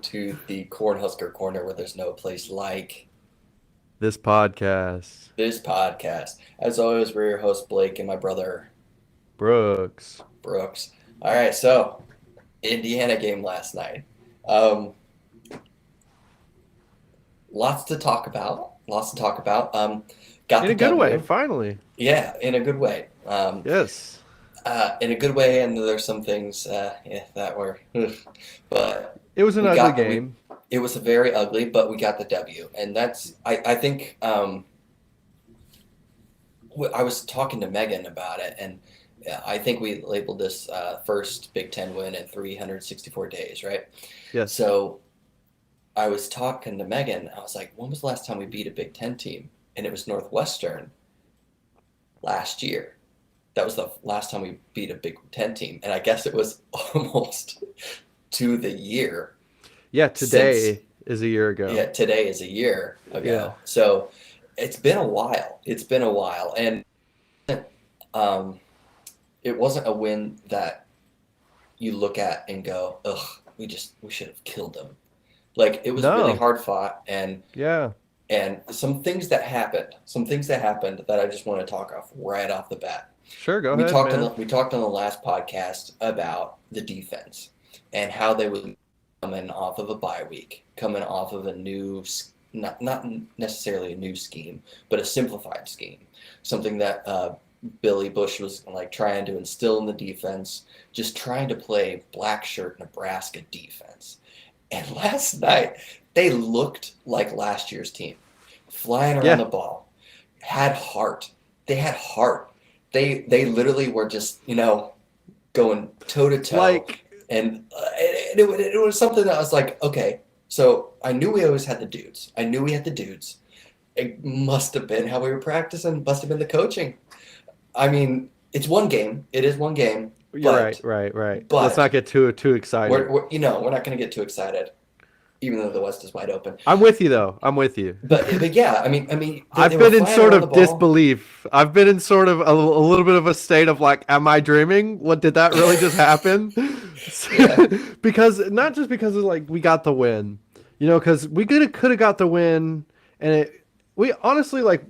to the Cornhusker Corner, where there's no place like This podcast. this podcast. As always, we're your host, Blake, and my brother, Brooks. Brooks. All right, so Indiana game last night. Um, lots to talk about. Lots to talk about. Got In the a good way, W. finally. Yeah, in a good way. Yes. In a good way, and there's some things that were, ugh. But It was an we ugly got the we. game. It was very ugly, but we got the W, and that's I think I was talking to Megan about it, and I think we labeled this first Big Ten win in 364 days, right? Yes. So I was talking to Megan. I was like, when was the last time we beat a Big Ten team? And it was Northwestern last year. That was the last time we beat a Big Ten team. And I guess it was almost to the year Yeah, since, today is a year ago. yeah, today is a year Yeah. ago. So it's been a while. It's been a while. And um, it wasn't a win that you look at and go, ugh, we should have killed them. Like it was really No. hard fought, Yeah. and some things that happened that I just want to talk off right off the bat. Sure, go We ahead, talked on man. the last podcast about the defense and how they would coming off of a bye week, coming off of a new, not necessarily a new scheme, but a simplified scheme, something that Billy Bush was like trying to instill in the defense, just trying to play black shirt Nebraska defense. And last night they looked like last year's team, flying around Yeah. the ball, had heart. They had heart. They literally were just going toe to toe, Like, and it was something that I was like, okay. So I knew we always had the dudes. I knew we had the dudes. It must have been how we were practicing. Must have been the coaching. I mean, it's one game. It is one game, you're right, but right, right. Let's but not get too excited. we're not going to get too excited, even though the West is wide open. I'm with you though. I'm with you. But yeah, I mean, they I've were been in flying sort around the of ball. disbelief. I've been in sort of a little bit of a state of like, am I dreaming? What did that really just happen? Yeah, Because not just because of like we got the win, because we could have got the win, and we honestly like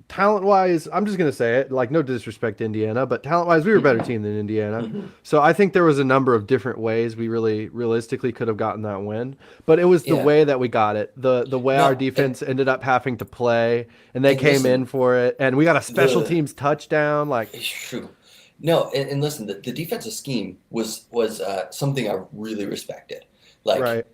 talent wise, I'm just gonna say it, like no disrespect to Indiana, but talent wise, we were a better team than Indiana. hmm So I think there was a number of different ways we really realistically could have gotten that win, but it was the yeah. way that we got it, the way our No, defense ended up having to play, and they and came in listen, for it, and we got a special the teams touchdown. Like, it's true. No, and listen, the defensive scheme was something I really respected. Like right?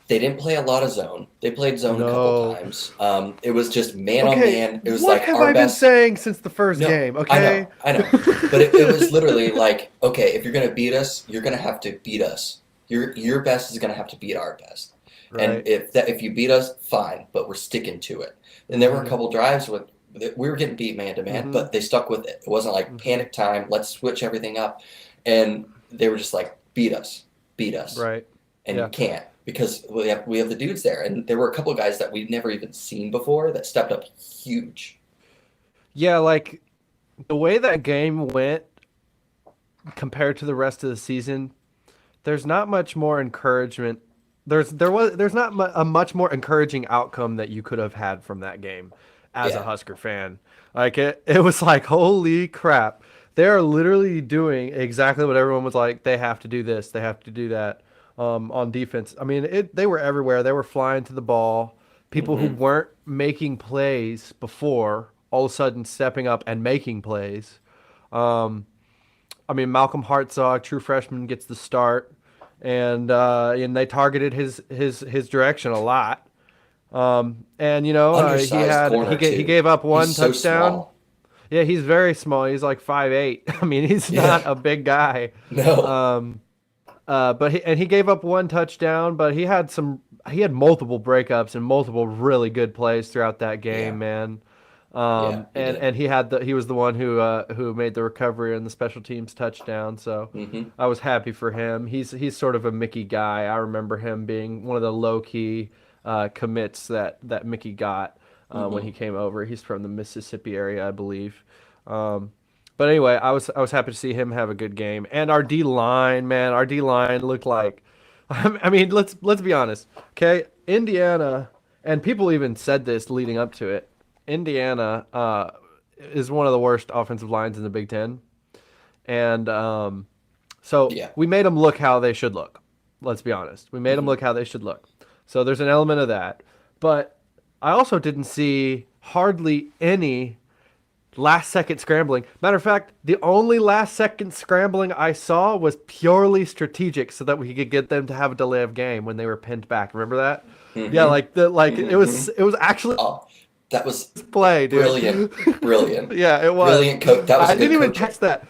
they didn't play a lot of zone. They played zone a couple No. times. It was just man on Okay, man. It was what like have our I been best. saying since the first No, game? Okay. I know, but it was literally like, okay, if you're gonna beat us, you're gonna have to beat us. Your best is gonna have to beat our best. And Right. if you beat us, fine, but we're sticking to it. And there were a Mm-hmm. couple drives with we were getting beat man to man, Mm-hmm. but they stuck with it. It wasn't like Mm-hmm. panic time. Let's switch everything up, and they were just like beat us, Right. and you Yeah. can't because we have the dudes there, and there were a couple guys that we'd never even seen before that stepped up huge. Yeah, like the way that game went compared to the rest of the season, there's not much more encouragement. There's not a much more encouraging outcome that you could have had from that game as a Yeah. Husker fan. Like it was like holy crap. They are literally doing exactly what everyone was like. They have to do this. They have to do that on defense. I mean, they were everywhere. They were flying to the ball. People who hmm weren't making plays before all of a sudden stepping up and making plays. Um, I mean, Malcolm Hartzog, true freshman, gets the start, and they targeted his direction a lot. And Undersized he corner he too. gave up He's one so touchdown. small. Yeah, he's very small. He's like 5'8". I mean, he's not Yeah. a big guy. No. Um, but he gave up one touchdown, but he had multiple breakups and multiple really good plays throughout that Yeah. game, man. Yeah. He did. And he was the one who made the recovery and the special teams touchdown. So hmm I was happy for him. He's sort of a Mickey guy. I remember him being one of the low key commits that Mickey got when he hmm came over. He's from the Mississippi area, I believe. Um, but anyway, I was happy to see him have a good game. And our D line, man, our D line looked I mean, let's be honest. Okay, Indiana, and people even said this leading up to it. Indiana is one of the worst offensive lines in the Big Ten, and so Yeah. we made them look how they should look. Let's be honest. We made them Hmm. look how they should look. So there's an element of that, but I also didn't see hardly any last second scrambling. Matter of fact, the only last second scrambling I saw was purely strategic so that we could get them to have a delay of game when they were pinned back. Remember that? Yeah, Hmm. like the like Hmm. it was actually Oh, that was play, dude. brilliant. Brilliant. Yeah, it was. Brilliant coach. That was I a good didn't even coaching. catch that.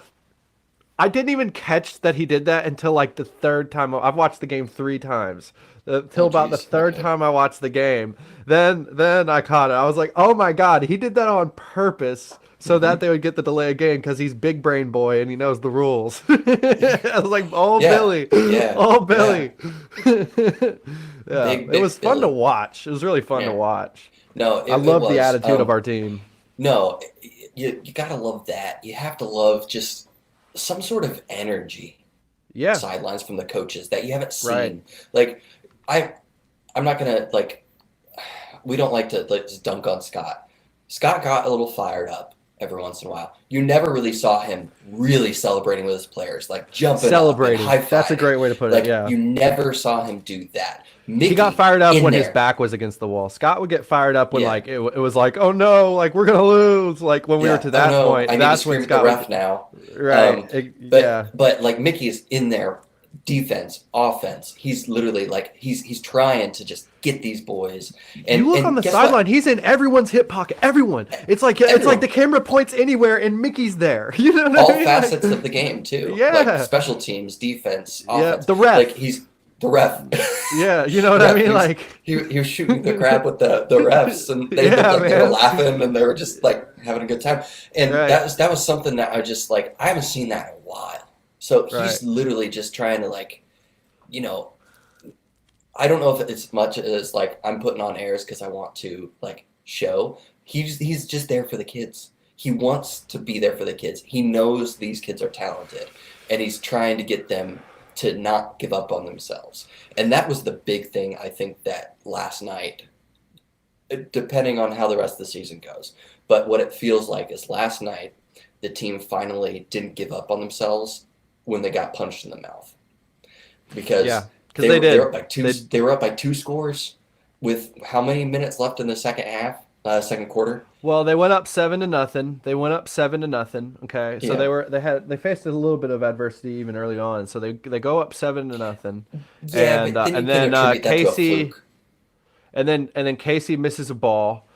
I didn't even catch that he did that until like the third time. I've watched the game 3 times. Till Oh, about the geez. third Okay. time I watched the game, then I caught it. I was like, oh my god, he did that on purpose so that Hmm. they would get the delay game because he's big brain boy and he knows the rules. I was like, oh Yeah. Billy, Yeah. oh Yeah. Billy. Yeah, Big, it was big fun to Billy. watch. It was really fun to Yeah. watch. No, I it love the was. attitude of our team. No, you gotta love that. You have to love just some sort of energy Yeah, sidelines from the coaches that you haven't right. seen. Like I I'm not gonna like we don't like to like just dunk on Scott. Scott got a little fired up every once in a while. You never really saw him really celebrating with his players, like jumping up and Celebrating. high That's a fiving. great way to put it. Like Yeah. you never saw him do that. He got Mickey fired up in when his there. back was against the wall. Scott would get fired up when Yeah. like it was like, oh no, like we're gonna lose. Like when we were Yeah. to Oh that no, point, I need to that's when scream at the Scott would ref now. right. Yeah. But like Mickey is in there, defense, offense. He's literally like he's trying to just get these boys. You look on And the guess what? sideline, he's in everyone's hip pocket. Everyone. It's like the Everyone, camera points anywhere and Mickey's there. You know what I all mean? facets Like of the game too, like yeah. special teams, defense, Yeah. offense. The Like ref. he's the ref. Yeah, you know what I Ref. mean? Like He was shooting the crap with the refs, and they looked yeah, like they were man. laughing, and they were just like having a good time. And Right. that was something that I just like I haven't seen that in a while. So Right. he's literally just trying to like, you know, I don't know if it's much as like I'm putting on airs because I want to like show. He's just there for the kids. He wants to be there for the kids. He knows these kids are talented, and he's trying to get them to not give up on themselves. And that was the big thing I think that last night, depending on how the rest of the season goes, but what it feels like is last night the team finally didn't give up on themselves when they got punched in the mouth Yeah. because Because they did. They they were up by 2 scores with how many minutes left in the second half, second quarter. Well, they went up 7-0. They went up 7-0. Okay, so Yeah, they faced a little bit of adversity even early on. So they go up 7-0, yeah, but then you and can then attribute that to a Casey fluke. and then Casey misses a ball,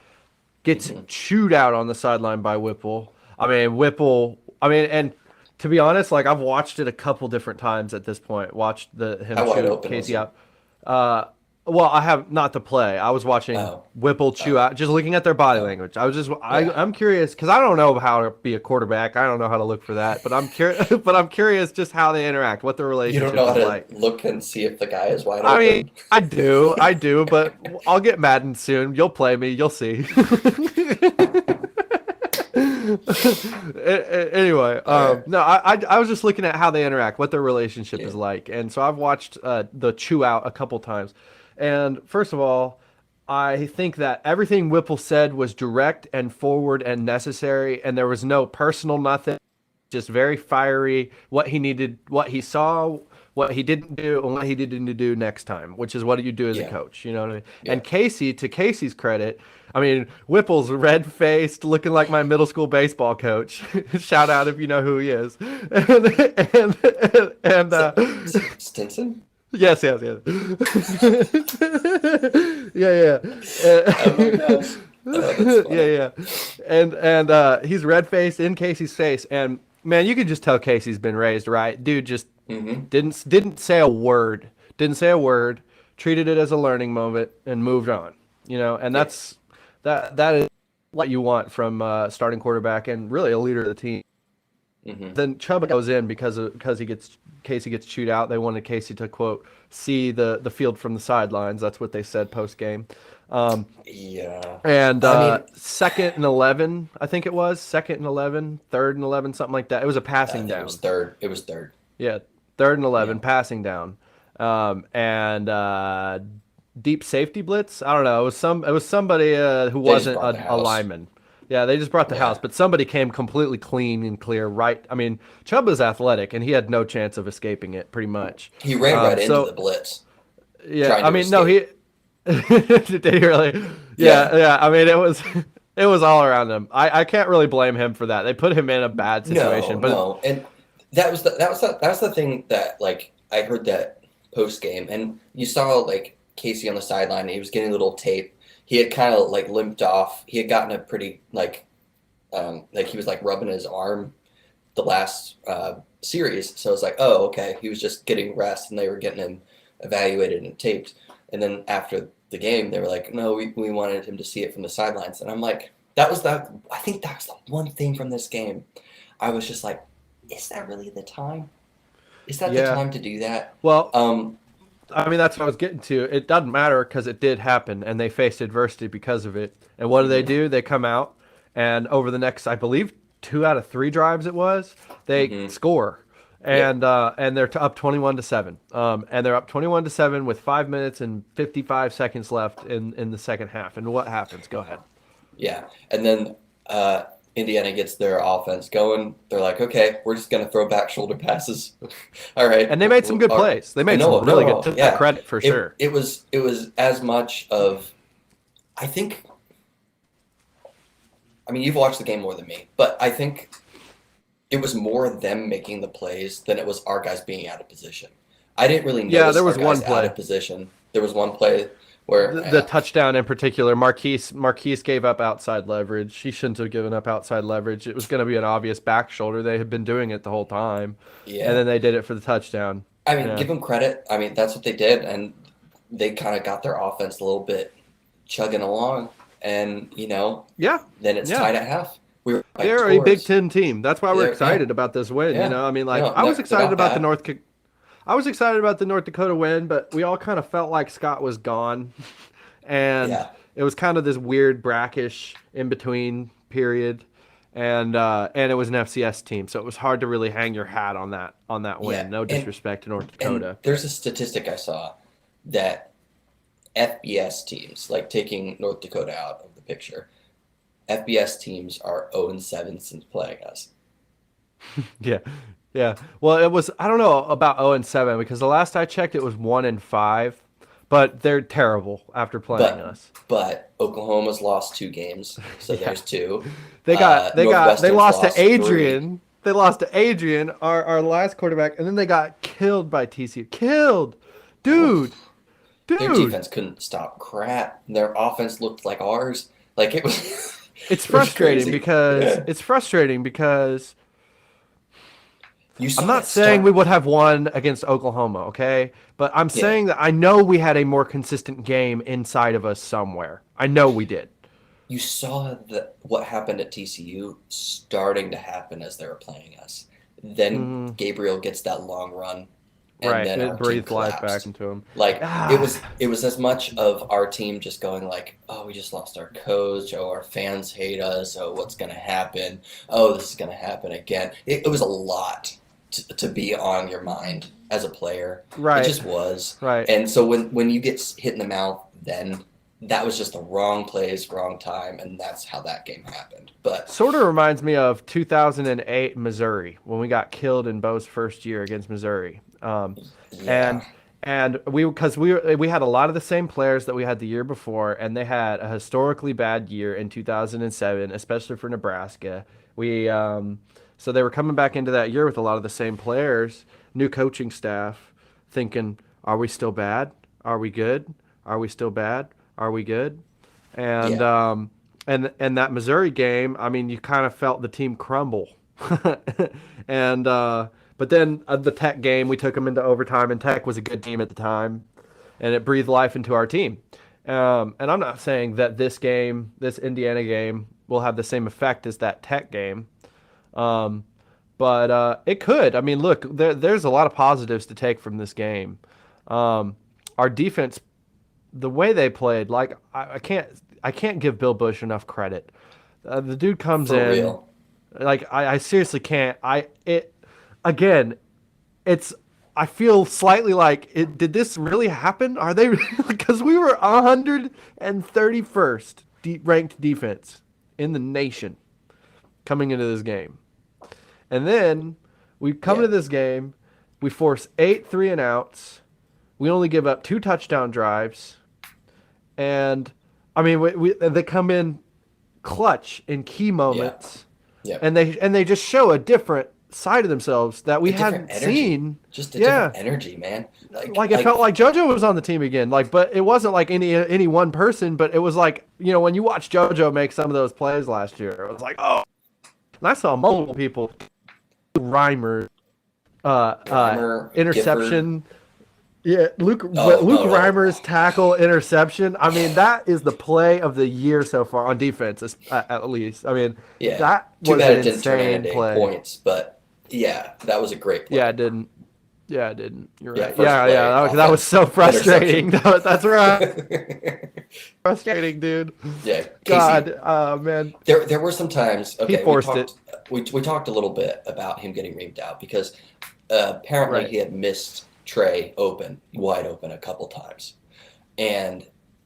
gets Hmm. chewed out on the sideline by Whipple. I mean Whipple. I mean, and to be honest, like I've watched it a couple different times at this point. Watched the him How wide chew open was Casey he? out. Uh, well, I have not to play. I was watching Oh, Whipple chew oh, out, just looking at their body oh, language. yeah. I'm curious because I don't know how to be a quarterback. I don't know how to look for that, but I'm curious. But I'm curious just how they interact, what the You don't know relationship how is to like. look and see if the guy is wide I mean, open. I do, but I'll get Madden soon. You'll play me. You'll see. Anyway, All right. no, I was just looking at how they interact, what their relationship Yeah. is like, and so I've watched the chew out a couple times. And first of all, I think that everything Whipple said was direct and forward and necessary, and there was no personal nothing, just very fiery. What he needed, what he saw, what he didn't do, and what he didn't do next time, which is what you do as a Yeah. coach. You know what I mean? Yeah. And Casey, to Casey's credit, I mean, Whipple's red faced, looking like my middle school baseball coach. Shout out if you know who he is. And Stinson? yes, yes, yes. Yeah, yeah. Oh my gosh. Oh, that's Yeah, funny. yeah. And he's red faced in Casey's face, and man, you can just tell Casey's been raised right. Dude just Hmm. didn't say a word. Didn't say a word. Treated it as a learning moment and moved on. You know, and Yeah. that is what you want from starting quarterback and really a leader of the team. Hmm. Then Chuba goes in because Casey gets chewed out. They wanted Casey to quote see the field from the sidelines. That's what they said post game. Um, Yeah. and I mean, second and 11, I think it was second and 11, third and 11, something like that. It was a I passing think it was down. third. It was third. Yeah, third and Yeah. 11, passing down. and deep safety blitz. I don't know. It was somebody who They just wasn't brought the a house. lineman. Yeah, they just brought the house, Yeah. but somebody came completely clean and clear. Right. I mean, Chubb was athletic, and he had no chance of escaping it, pretty much. He ran right into the So blitz yeah, trying I to mean, no, escape. he did he really? Yeah. Yeah, yeah. I mean, it was it was all around him. I can't really blame him for that. They put him in a bad No, situation, but no. And that's the thing that like I heard that post game and you saw like Casey on the sideline, he was getting a little tape. He had kind of like limped off. He had gotten a pretty like he was like rubbing his arm the last series. So it's like, oh, okay. He was just getting rest and they were getting him evaluated and taped. And then after the game, they were like, no, we wanted him to see it from the sidelines. And I'm like, I think that's the one thing from this game. I was just like, is that really the time? Is that the yeah. time to do that? Well, Um, I mean, that's what I was getting to. It doesn't matter because it did happen, and they faced adversity because of it. And what mhm, do? They come out, and over the next, I believe, 2 out of 3 drives it was, they mhm, score, yep, and they're up 21-7. And they're up 21-7 with 5 minutes and 55 seconds left in the second half. And what happens? Go ahead. yeah. And then uh, Indiana gets their offense going. They're like, okay, we're just gonna throw back shoulder passes. All right, And they made some good plays. They made some no, really good. no, To that yeah. credit for sure. It was as much of I think. I mean, you've watched the game more than me, but I think it was more them making the plays than it was our guys being out of position. I didn't really Yeah, notice there our was guys one out play. of position. There was one play where, The touchdown in particular, Marquise gave up outside leverage. He shouldn't have given up outside leverage. It was going to be an obvious back shoulder. They had been doing it the whole time, and yeah, then they did it for the touchdown. I mean, Yeah, give them credit. I mean, that's what they did, and they kind of got their offense a little bit chugging along, and yeah, then it's yeah. tied at half. We were by They're a Big scores. Ten team. That's why we're Yeah, excited about this win. yeah. I mean, like No, no, I was they're excited not about bad. I was excited about the North Dakota win, but we all kind of felt like Scott was gone, and Yeah, it was kind of this weird brackish in between period, and it was an FCS team, so it was hard to really hang your hat on that yeah, win. No disrespect to North and Dakota. there's a statistic I saw that FBS teams, like taking North Dakota out of the picture, FBS teams are 0-7 since playing us. Yeah, yeah. Well, it was I don't know about 0-7 because the last I checked it was 1-5, but they're terrible after playing But us. Oklahoma's lost 2 games, so Yeah. there's two. They Northwestern's lost to lost 3. Adrian. They lost to Adrian, our last quarterback, and then they got killed by TCU. Killed. Dude. Oof. Their Dude. defense couldn't stop crap. Their offense looked like ours. Like it was, It's it was frustrating crazy. because Yeah, you I'm saw not that saying we start. would have won against Oklahoma, okay? But I'm Yeah, saying that I know we had a more consistent game inside of us somewhere. I know we did. you saw what happened at TCU starting to happen as they were playing us. Then Mm, Gabriel gets that long run, and right. then It our team breathed life back collapsed. into him. Like Ah, it was as much of our team just going like, oh, we just lost our coach. Oh, our fans hate us. Oh, what's gonna happen? Oh, this is gonna happen again. It was a lot to be on your mind as a player. It right. just was. Right. And so when you get hit in the mouth, then that was just the wrong place, wrong time, and that's how that game happened. But Sort of reminds me of 2008 Missouri when we got killed in Bo's first year against Missouri. yeah, And because we had a lot of the same players that we had the year before, and they had a historically bad year in 2007, especially for Nebraska. We So they were coming back into that year with a lot of the same players, new coaching staff, thinking, "Are we still bad? Are we good? Are we still bad? Are we good?" And yeah, that Missouri game, I mean, you kind of felt the team crumble. and But then the Tech game, we took them into overtime, and Tech was a good team at the time, and it breathed life into our team. And I'm not saying that this Indiana game, will have the same effect as that Tech game, um, but it could. I mean, look, there's a lot of positives to take from this game. Our defense, the way they played, like I can't give Bill Bush enough credit. The dude comes for in, real. like I seriously can't. I it again, it's I feel slightly like, did this really happen? Are they because we were 131st ranked defense in the nation coming into this game. And then we come Yeah. into this game, we force 8 3 and outs. We only give up 2 touchdown drives. And I mean, they come in clutch in key Yeah. moments, Yeah. and they just show a different side of themselves that we A different hadn't energy. seen. Just a different Yeah, energy, man. like it felt like JoJo was on the team again. Like, but it wasn't like any one person, but it was like, when you watch JoJo make some of those plays last year, it was like, oh. And I saw multiple people, Reimer, Reimer, Gifford. interception. Yeah, Luke Oh, Luke no, no. Reimer's tackle interception. I mean, that is the play of the year so far on defense, at least. I mean, Yeah. that Too was bad an it didn't turn insane into play. points, but yeah, that was a great play. Yeah, it didn't. Yeah, it didn't. You're Yeah, right. first Yeah, play, yeah. That was offense, so frustrating. interception. That's right. Frustrating, dude. Yeah, Casey. God, man, There were some times. he Okay, forced it. we talked a little bit about him getting reamed out because apparently Right. he had missed Trey wide open a couple times, and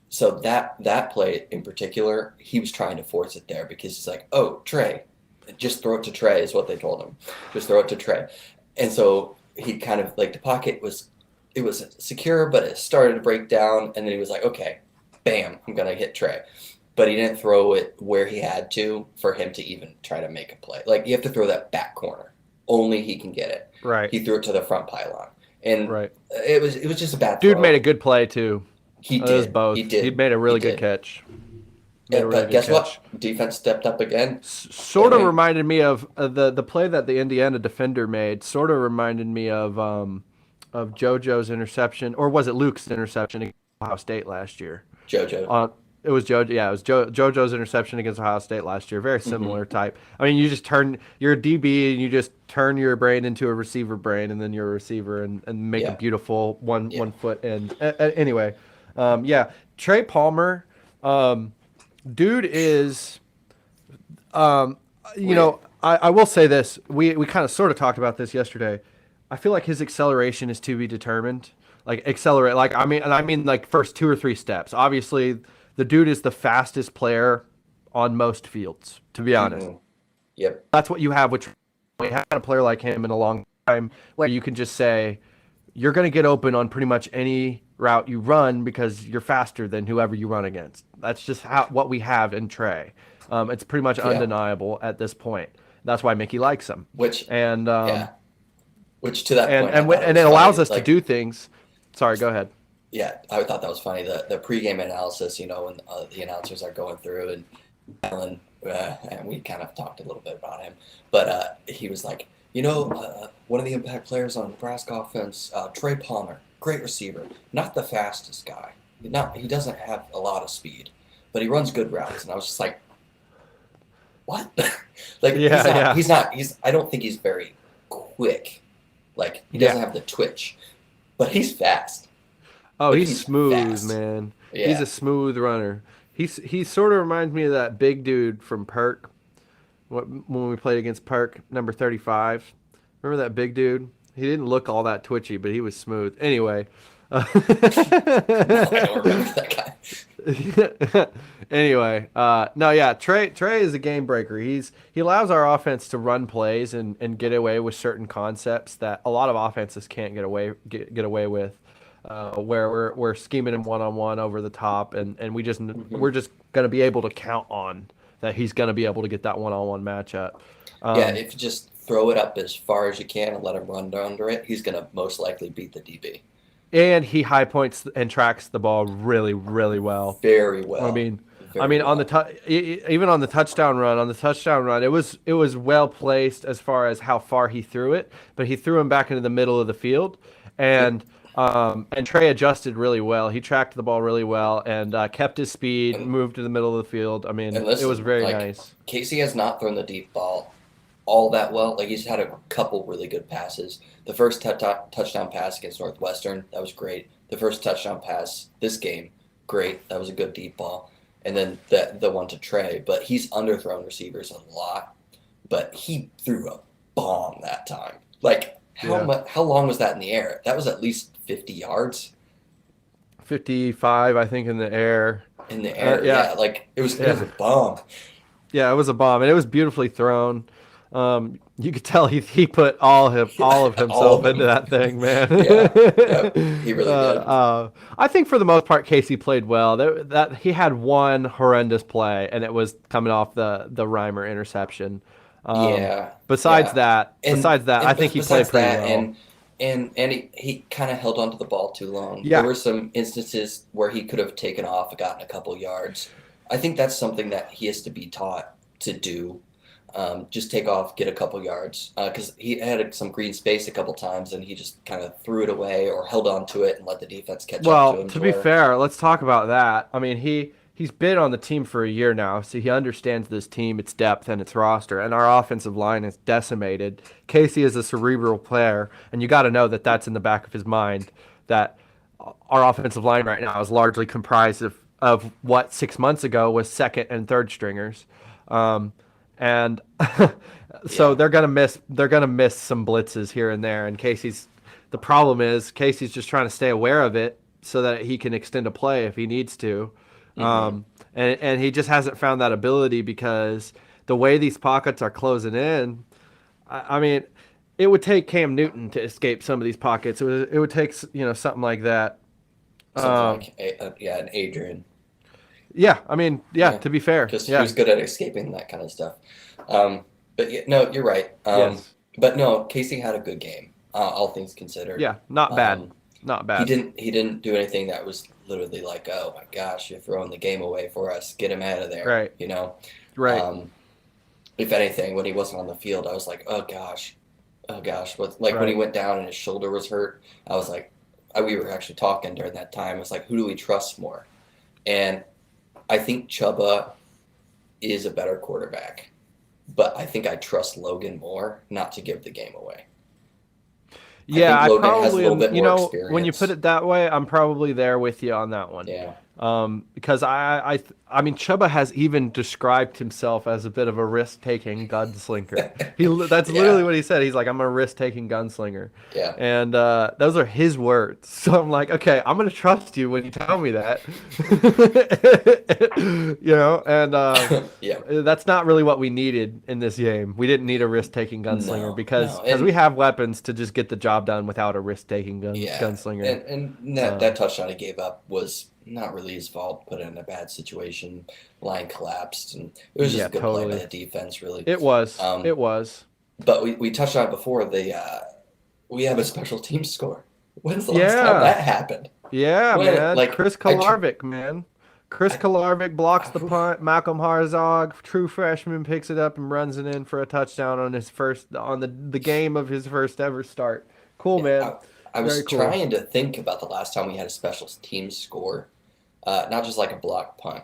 so that play in particular, he was trying to force it there because he's like, oh, Trey, just throw it to Trey is what they told him, just throw it to Trey, and so he kind of like the pocket was secure, but it started to break down, and then he was like, okay, bam, I'm gonna hit Trey. But he didn't throw it where he had to for him to even try to make a play. Like, you have to throw that back corner. Only he can get it. Right. He threw it to the front pylon. And Right. it was just a bad Dude throw. made a good play too. He It was did. both. He did. He made a really He good did. catch. But guess what? Defense stepped up again. Sort of And reminded me of the play that the Indiana defender made. Sort of reminded me of JoJo's interception, or was it Luke's interception against Ohio State last year? JoJo. It was JoJo. Yeah, it was JoJo's interception against Ohio State last year. Very similar type. I mean, you just you're a DB and you just turn your brain into a receiver brain, and then you're a receiver and make a Yeah. beautiful one foot end. Anyway, yeah, Trey Palmer, dude is, you know, I will say this. We kind of sort of talked about this yesterday. I feel like his acceleration is to be determined. Like accelerate, like I mean like first 2 or 3 steps. Obviously, the dude is the fastest player on most fields, to be honest. Mhm. Yep. That's what you have, which we had a player like him in a long time where you can just say you're going to get open on pretty much any route you run because you're faster than whoever you run against. That's just what we have in Trey. It's pretty much undeniable at this point. That's why Mickey likes him. Which And yeah. Which to that point, and it allows us to do things. Sorry, go ahead. Yeah, I thought that was funny. The pregame analysis, when the announcers are going through and Alan, and we kind of talked a little bit about him, but he was like, one of the impact players on Nebraska offense, Trey Palmer, great receiver, not the fastest guy. He doesn't have a lot of speed, but he runs good routes. And I was just like, what? Like, I don't think he's very quick. Like, he doesn't have the twitch, but he's fast. Oh, Like, he's smooth, fast. man. Yeah. He's a smooth runner. He sort of reminds me of that big dude from Perk. When we played against Perk, number 35. Remember that big dude? He didn't look all that twitchy, but he was smooth. Anyway. No, I don't remember that guy. Anyway, no, yeah, Trey is a game breaker. He allows our offense to run plays and get away with certain concepts that a lot of offenses can't get away with. Where we're scheming him one-on-one over the top, and we're just going to be able to count on that he's going to be able to get that one-on-one matchup. If you just throw it up as far as you can and let him run under it, he's going to most likely beat the DB. And he high points and tracks the ball really, really well. Very well. On even on the touchdown run, it was well placed as far as how far he threw it, but he threw him back into the middle of the field, and Trey adjusted really well. He tracked the ball really well and kept his speed, moved to the middle of the field. I mean, it was very nice. Casey has not thrown the deep ball all that well. Like, he's had a couple really good passes. The first touchdown pass against Northwestern, that was great. The first touchdown pass this game, great. That was a good deep ball. And then the one to Trey. But he's underthrown receivers a lot. But he threw a bomb that time. Like, Yeah. How long was that in the air? That was at least 50 yards 55, I think, in the air. in the air. Yeah, Yeah, like it was yeah, a bomb. yeah. It was a bomb, and it was beautifully thrown. You could tell he put all of All himself of into them. that thing, man. Yeah, yep, he really did. I think for the most part, Casey played well. That he had one horrendous play, and it was coming off the Reimer interception. Um, Yeah, besides yeah, that, and besides that, I think he played besides pretty that, well. and he kind of held onto the ball too long. There Yeah. were some instances where he could have taken off and gotten a couple yards. I think that's something that he has to be taught to do. Just take off, get a couple yards, because he had some green space a couple times, and he just kind of threw it away or held on to it and let the defense catch up to Well, him. to To be where, fair, let's talk about that. I mean, he's been on the team for a year now, so he understands this team, its depth, and its roster. And our offensive line is decimated. Casey is a cerebral player, and you got to know that that's in the back of his mind. That our offensive line right now is largely comprised of what 6 months ago was second and third stringers, and so yeah, they're gonna miss some blitzes here and there. And the problem is Casey's just trying to stay aware of it so that he can extend a play if he needs to. hmm And he just hasn't found that ability because the way these pockets are closing in, I mean, it would take Cam Newton to escape some of these pockets. It would take something like that. something Um, like yeah, an Adrian. yeah, I mean, yeah. Yeah, To be fair, because he yeah, was good at escaping that kind of stuff. But yeah, no, you're right. yes, But no, Casey had a good game, all things considered. yeah, not bad, Um, not he bad. didn't do anything that was literally like, oh my gosh, you're throwing the game away for us. Get him out of there. Right, You know. right. Um, if anything, when he wasn't on the field, I was like, oh gosh. What like when he Right. went down and his shoulder was hurt, I was like, we were actually talking during that time. It was like, who do we trust more? And I think Chuba is a better quarterback, but I think I trust Logan more not to give the game away. I Yeah, think I Logan has a probably little am. bit more When you put experience. it that way, I'm probably there with you on that one. Yeah. Because I mean, Chuba has even described himself as a bit of a risk-taking gunslinger. That's literally Yeah. what he said. He's like, I'm a risk-taking gunslinger, Yeah. and those are his words. So I'm like, okay, I'm gonna trust you when you tell me that. And Yeah. that's not really what we needed in this game. We didn't need a risk-taking gunslinger No, because no. we And have weapons to just get the job done without a risk-taking yeah. gunslinger. And that Um, touchdown he gave up was not really his fault. Put in a bad situation. Line collapsed, and it was just yeah, a good play by totally. the defense, really. It was. Um, It was. but we touched on it before. We have a special team score. When's the last time Yeah. that happened? Yeah, When man. like Chris Kolarvik, man. Chris I, Kolarvik blocks the oof, punt. Malcolm Harzog, true freshman, picks it up and runs it in for a touchdown on the game of his first ever start. Cool, yeah, man. I Very was cool. trying to think about the last time we had a special team score, not just like a block punt.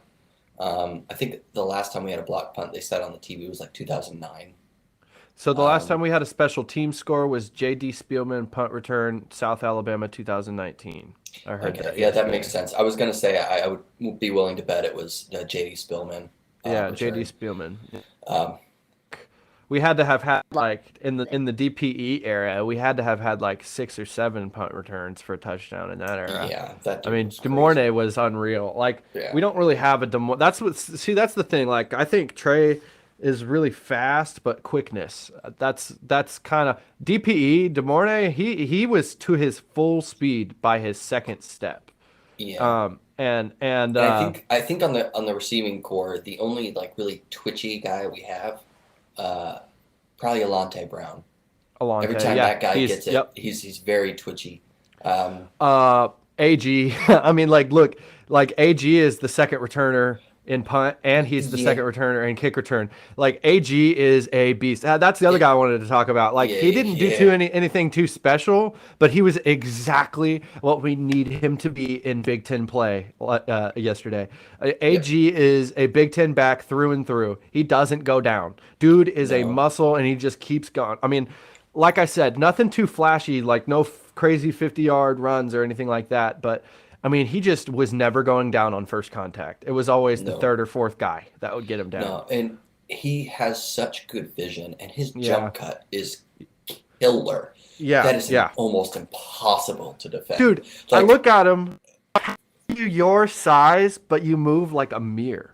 I think the last time we had a block punt, they said on the TV was like 2009. So the last time Um, we had a special team score was J.D. Spielman punt return South Alabama 2019. I heard okay, that yeah, that makes yesterday. sense. I was gonna say I would be willing to bet it was J.D. Spillman Yeah, J.D. return. Spielman. Um, We had to have had like in the DPE era, we had to have had like 6 or 7 punt returns for a touchdown in that era. yeah, that I dude mean, was Demornay crazy. was unreal. Like Yeah, we don't really have a Demor. That's the thing. Like I think Trey is really fast, but quickness. That's kind of DPE. Demornay. He was to his full speed by his second step. yeah. And And I think on the receiving core, the only like really twitchy guy we have, uh, probably Alante Brown. Every Alante, time yeah, that guy he's gets it, yep. he's very twitchy. Um, AG. I mean, like, look, like AG is the second returner in punt, and he's the yeah, second returner in kick return. Like AG is a beast. That's the other yeah, guy I wanted to talk about. Like yeah, he didn't do yeah, anything too special, but he was exactly what we need him to be in Big Ten play yesterday. yep. AG is a Big Ten back through and through. He doesn't go down. Dude is a No, muscle, and he just keeps going. I mean, like I said, nothing too flashy, like no crazy 50-yard runs or anything like that. But I mean, he just was never going down on first contact. It was always the no, third or fourth guy that would get him down. no. And he has such good vision, and his Yeah. jump cut is killer. Yeah, that is yeah. almost impossible to defend. Dude, I Like, look at him, your size, but you move like Amir.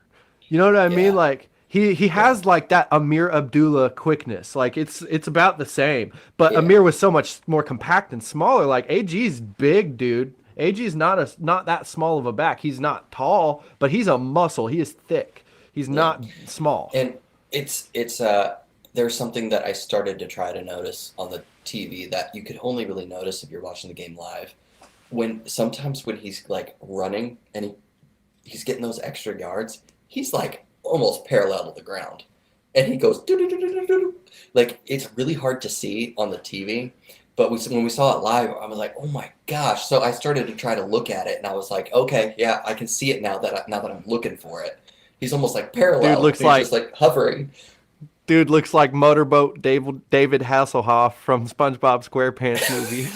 You know what I mean? yeah, Like he yeah, has like that Amir Abdullah quickness. Like it's about the same. But yeah, Amir was so much more compact and smaller. Like AG's big, dude. AG's not that small of a back. He's not tall, but he's a muscle. He is thick. He's yeah. not small. And it's there's something that I started to try to notice on the TV that you could only really notice if you're watching the game live. Sometimes when he's like running and he's getting those extra yards, he's like almost parallel to the ground. And he goes doo doo doo doo doo doo. Like it's really hard to see on the TV, but when we saw it live, I was like, "Oh my gosh." So I started to try to look at it and I was like, "Okay, yeah, I can see it now that I'm looking for it." He's almost like Dude parallel and looks he's just like like hovering. dude looks like Motorboat David Hasselhoff from SpongeBob SquarePants movie.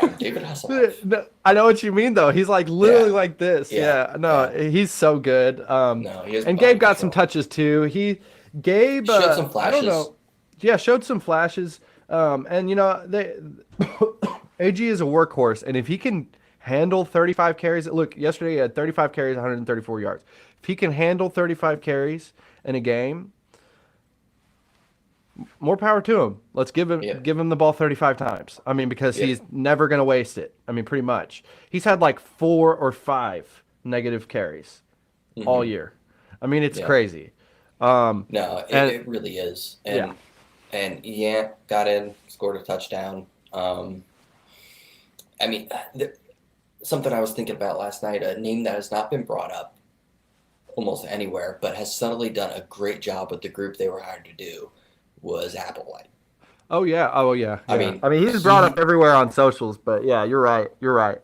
I'm David Hasselhoff. No, I know what you mean though. He's like literally Yeah, like this. yeah, Yeah, no, yeah. he's so good. No, he has And body Gabe got some control. touches too. Gabe, Showed some I don't flashes. know, yeah, showed some flashes. And you know, AG is a workhorse, and if he can handle 35 carries, look, yesterday he had 35 carries, 134 yards. If he can handle 35 carries in a game, more power to him. Let's Yeah, give him the ball 35 times. I mean, because yeah. he's never going to waste it. I mean, pretty much. He's had like 4 or 5 negative carries all Hmm. year. I mean, it's Yeah. crazy. Um, No, and it really is. yeah. And yeah, got in, scored a touchdown. I mean, something I was thinking about last night, a name that has not been brought up almost anywhere, but has subtly done a great job with the group they were hired to do, was Applewhite. Oh yeah. Oh yeah. I Yeah. mean, I mean, he's brought up everywhere on socials, but yeah, you're right. You're right.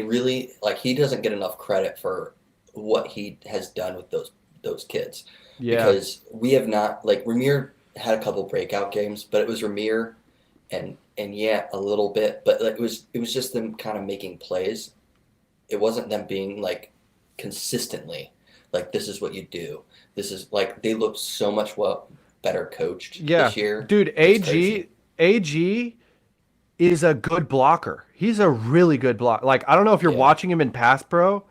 really, like he doesn't get enough credit for what he has done with those kids, Yeah. because we have not like Ramir had a couple breakout games, but it was Ramir and yeah, a little bit, but like it was just them kind of making plays. It wasn't them being like consistently like this is what you do. This is like they look so much better coached Yeah. this year. Dude, It's crazy. AG is a good blocker. He's a really good block. Like I don't know if you're Yeah, watching him in pass pro.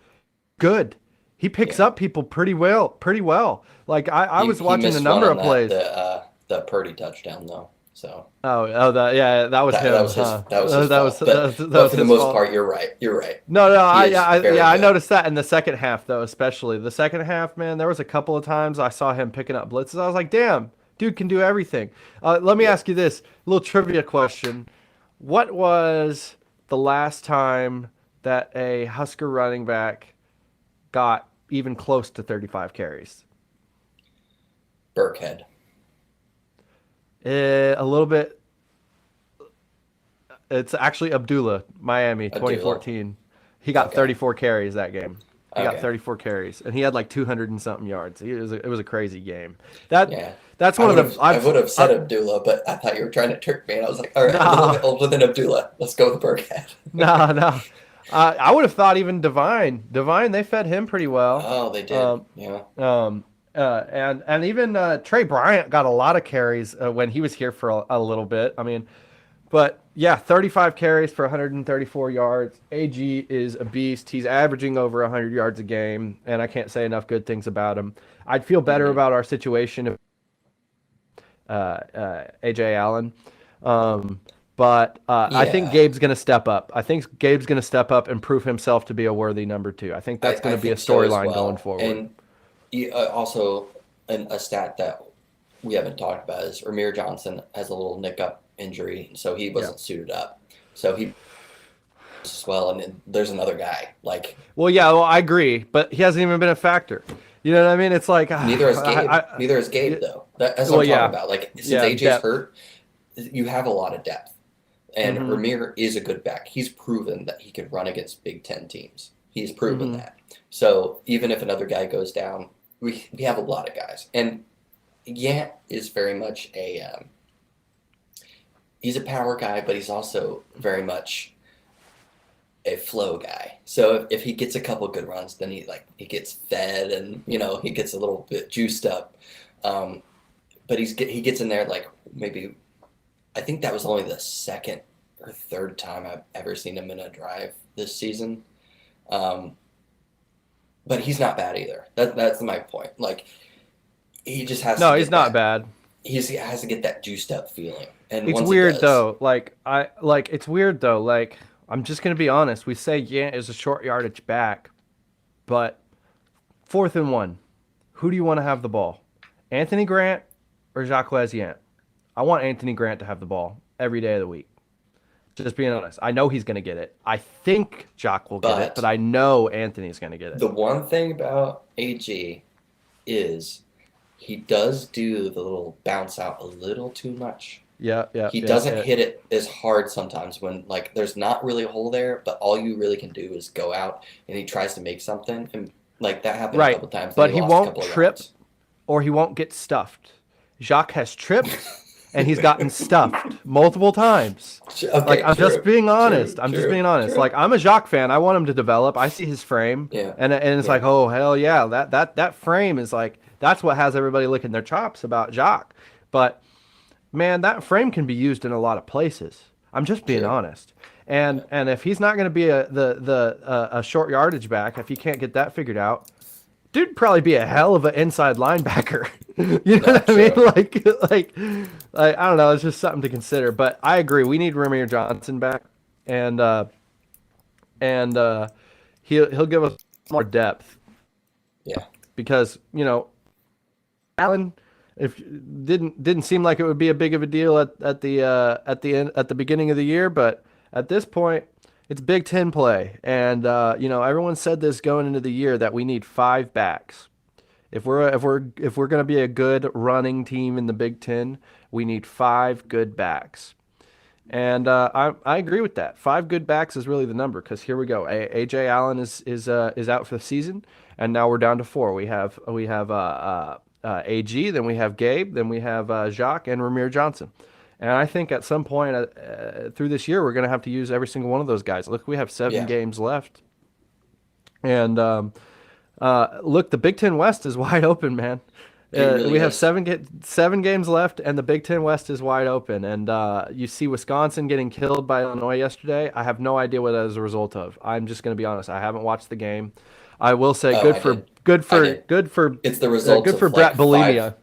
Good. He picks yeah. up people pretty well. Pretty well. Like I was He watching a missed one number on of plays. the Purdy touchdown though. So That was that him, was his huh? that was his fault. That But was for the his most fault. part, you're right. You're right. No, no, He is very I good. noticed that in the second half though, especially the second half. Man, there was a couple of times I saw him picking up blitzes. I was like, damn, dude can do everything. Let me Yeah. ask you this little trivia question: what was the last time that a Husker running back got even close to 35 carries? Burkhead. A little bit. It's actually Abdullah, Miami, Abdullah. 2014. He got Okay. 34 carries that game. He got Okay. 34 carries, and he had like 200 and something yards. It was a crazy game. That Yeah. that's I one would of have the I would have said I've Abdullah, but I thought you were trying to trick me, and I was like, all right, a little no bit older than Abdullah. Let's go with Burkhead. no. I would have thought even Divine they fed him pretty well. Oh, they did. Um, Yeah. and even Trey Bryant got a lot of carries when he was here for a little bit. I mean, but yeah, 35 carries for 134 yards. AG is a beast. He's averaging over 100 yards a game, and I can't say enough good things about him. I'd feel better Hmm. about our situation if AJ Allen. Um, but I think Yeah. Gabe's going to step up. I think Gabe's going to step up and prove himself to be a worthy number 2. I think that's I going to be a think so as storyline going well. forward. And also, a stat that we haven't talked about is Ramir Johnson has a little nick up injury, so he Yeah. wasn't suited up. So he as well, and then there's another guy. Like Well, yeah, well, I agree, but he hasn't even been a factor. You know what I mean? It's like neither is Gabe. Neither is yeah, Gabe though. That's what well, I'm talking yeah, about. Like since yeah, AJ's depth. hurt, you have a lot of depth. And Hmm. Ramir is a good back. He's proven that he could run against Big Ten teams. He's proven Hmm. that. So even if another guy goes down, we have a lot of guys. And Yant is very much he's a power guy, but he's also very much a flow guy. So if he gets a couple good runs, then he gets fed and he gets a little bit juiced up. Um, but he gets in there like maybe I think that was only the second or third time I've ever seen him in a drive this season. Um, but he's not bad either. That's my point. Like he just has to No, he's get not that. bad. He has to get that juiced up feeling, and It's once he weird does, though. Like it's weird though. Like I'm just gonna be honest. We say Yant is a short yardage back, but 4th and 1. Who do you want to have the ball? Anthony Grant or Jacques Yant? I want Anthony Grant to have the ball every day of the week. Just being honest. I know he's going to get it. I think Jacques will get it, but but I know Anthony's going to get it. the one thing about AG is he does do the little bounce out a little too much. Yeah, yeah, He yeah, doesn't yeah. hit it as hard sometimes when like there's not really a hole there, but all you really can do is go out and he tries to make something and like that happened a Right. couple times and But he he lost a won't couple of trip yards. or he won't get stuffed. Jacques has tripped and he's gotten stuffed multiple times. Like Okay, I'm just true, being true, honest. I'm just true, being honest. true. Like I'm a Jacques fan. I want him to develop. I see his frame, Yeah, and it's like, yeah, oh hell yeah, that frame is like that's what has everybody licking their chops about Jacques. But man, that frame can be used in a lot of places. I'm just being true. honest. Yeah, And if he's not going to be a short yardage back, if he can't get that figured out, dude, probably be a hell of an inside linebacker. You know no, what I mean? true. Like I don't know. It's just something to consider. But I agree. We need Ramir Johnson back, and he'll give us more depth Yeah, because Allen if didn't seem like it would be a big of a deal at the beginning of the year, but at this point it's Big Ten play, and everyone said this going into the year that we need 5 backs. If we're going to be a good running team in the Big Ten, we need 5 good backs. And I agree with that. 5 good backs is really the number because here we go. AJ Allen is out for the season, and now we're down to 4. We have AG, then we have Gabe, then we have Jacques and Ramir Johnson. And I think at some point through this year, we're going to have to use every single one of those guys. Look, we have 7 yeah, games left, and look, the Big Ten West is wide open, man. it really We have is. 7 games left, and the Big Ten West is wide open. And you see Wisconsin getting killed by Illinois yesterday. I have no idea what that is a result of. I'm just going to be honest. I haven't watched the game. I will say, Oh, I did. I did. It's the result good for of like Brett five. Bulimia.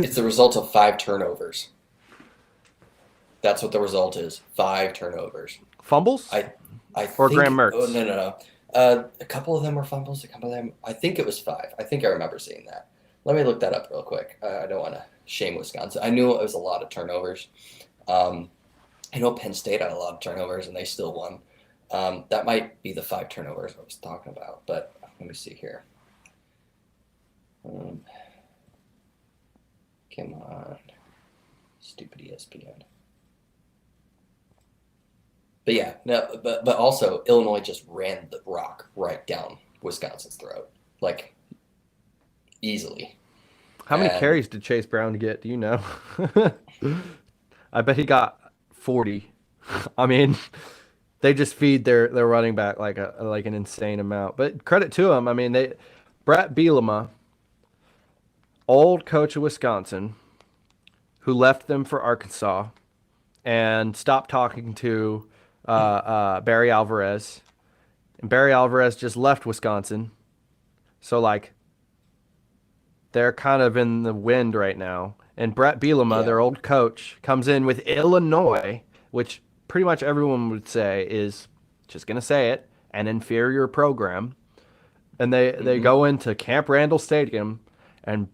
It's the result of 5 turnovers. That's what the result is. 5 turnovers. Fumbles I I or Graham think. Oh Mertz. no no no. A couple of them were fumbles. A couple of them. I think it was 5. I think I remember seeing that. Let me look that up real quick. I don't want to shame Wisconsin. I knew it was a lot of turnovers. Um, I know Penn State had a lot of turnovers and they still won. That might be the 5 turnovers I was talking about. But let me see here. Um, Come on, stupid ESPN. But yeah, no, but also Illinois just ran the rock right down Wisconsin's throat, like easily. How many And carries did Chase Brown get? Do you know? I bet he got 40. I mean, they just feed their running back like an insane amount. But credit to him. I mean, they Brett Bielema, old coach of Wisconsin, who left them for Arkansas and stopped talking to Barry Alvarez. And Barry Alvarez just left Wisconsin. So like they're kind of in the wind right now. And Brett Bielema, yeah, their old coach, comes in with Illinois, which pretty much everyone would say is just gonna say it, an inferior program. And they hmm go into Camp Randall Stadium and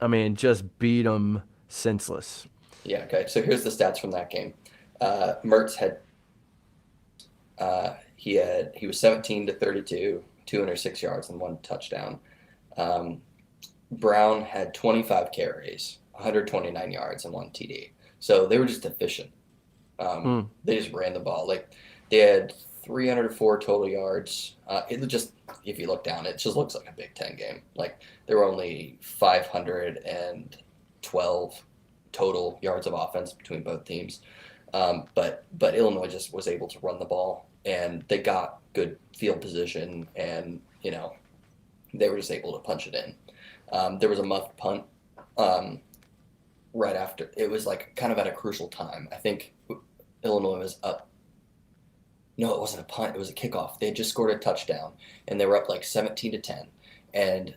I mean just beat them senseless. yeah. Okay, so here's the stats from that game. Mertz had he was 17 to 32, 206 yards and 1 touchdown. Um, Brown had 25 carries, 129 yards and 1 TD. So they were just efficient. Mm. They just ran the ball. Like they had 304 total yards. It just, if you look down, it just looks like a Big Ten game. Like there were only 512 total yards of offense between both teams. But Illinois just was able to run the ball, and they got good field position, and they were just able to punch it in. There was a muffed punt um, right after. It was like kind of at a crucial time. I think Illinois was up. No, it wasn't a punt. It was a kickoff. They had just scored a touchdown, and they were up like 17-10. And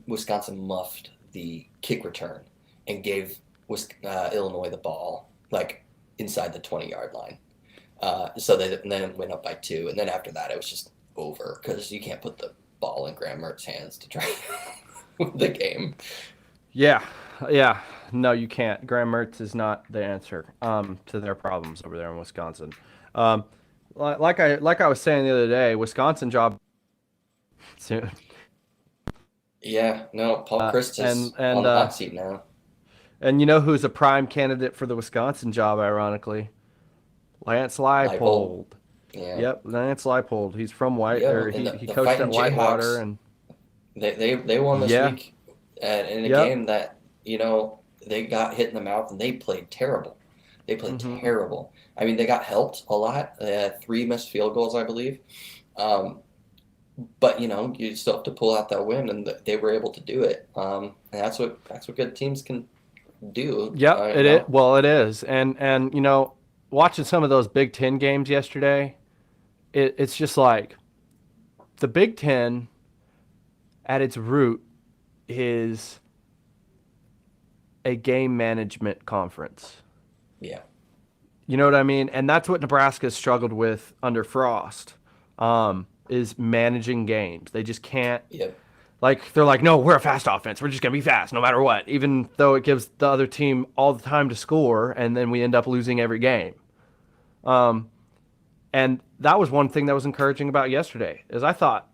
Wisconsin muffed the kick return and gave Illinois the ball like inside the 20-yard line. So they and then went up by 2, and then after that it was just over because you can't put the ball in Graham Mertz's hands to try the game. Yeah, yeah. No, you can't. Graham Mertz is not the answer to their problems over there in Wisconsin. Um, like I was saying the other day, Wisconsin job soon. Yeah, no, Paul Christ And is on and the hot uh, seat now. and you know who's a prime candidate for the Wisconsin job? Ironically, Lance Leipold. Leipold. Yeah, Yep, Lance Leipold. He's from White, yeah, or and he the coached at fighting Whitewater, Jayhawks, and they won this yeah, week in a yep. game that they got hit in the mouth and they played terrible. They played Hmm. terrible. I mean, they got helped a lot. They had 3 missed field goals, I believe. Um, but you still have to pull out that win, and they were able to do it. And that's what good teams can do. Yep, well, it is, and watching some of those Big Ten games yesterday, it's just like the Big Ten at its root is a game management conference. Yeah, You know what I mean? And that's what Nebraska struggled with under Frost, is managing games. They just can't. yep, Like they're like, no, we're a fast offense. We're just gonna be fast no matter what, even though it gives the other team all the time to score, and then we end up losing every game. Um, and that was one thing that was encouraging about yesterday, is I thought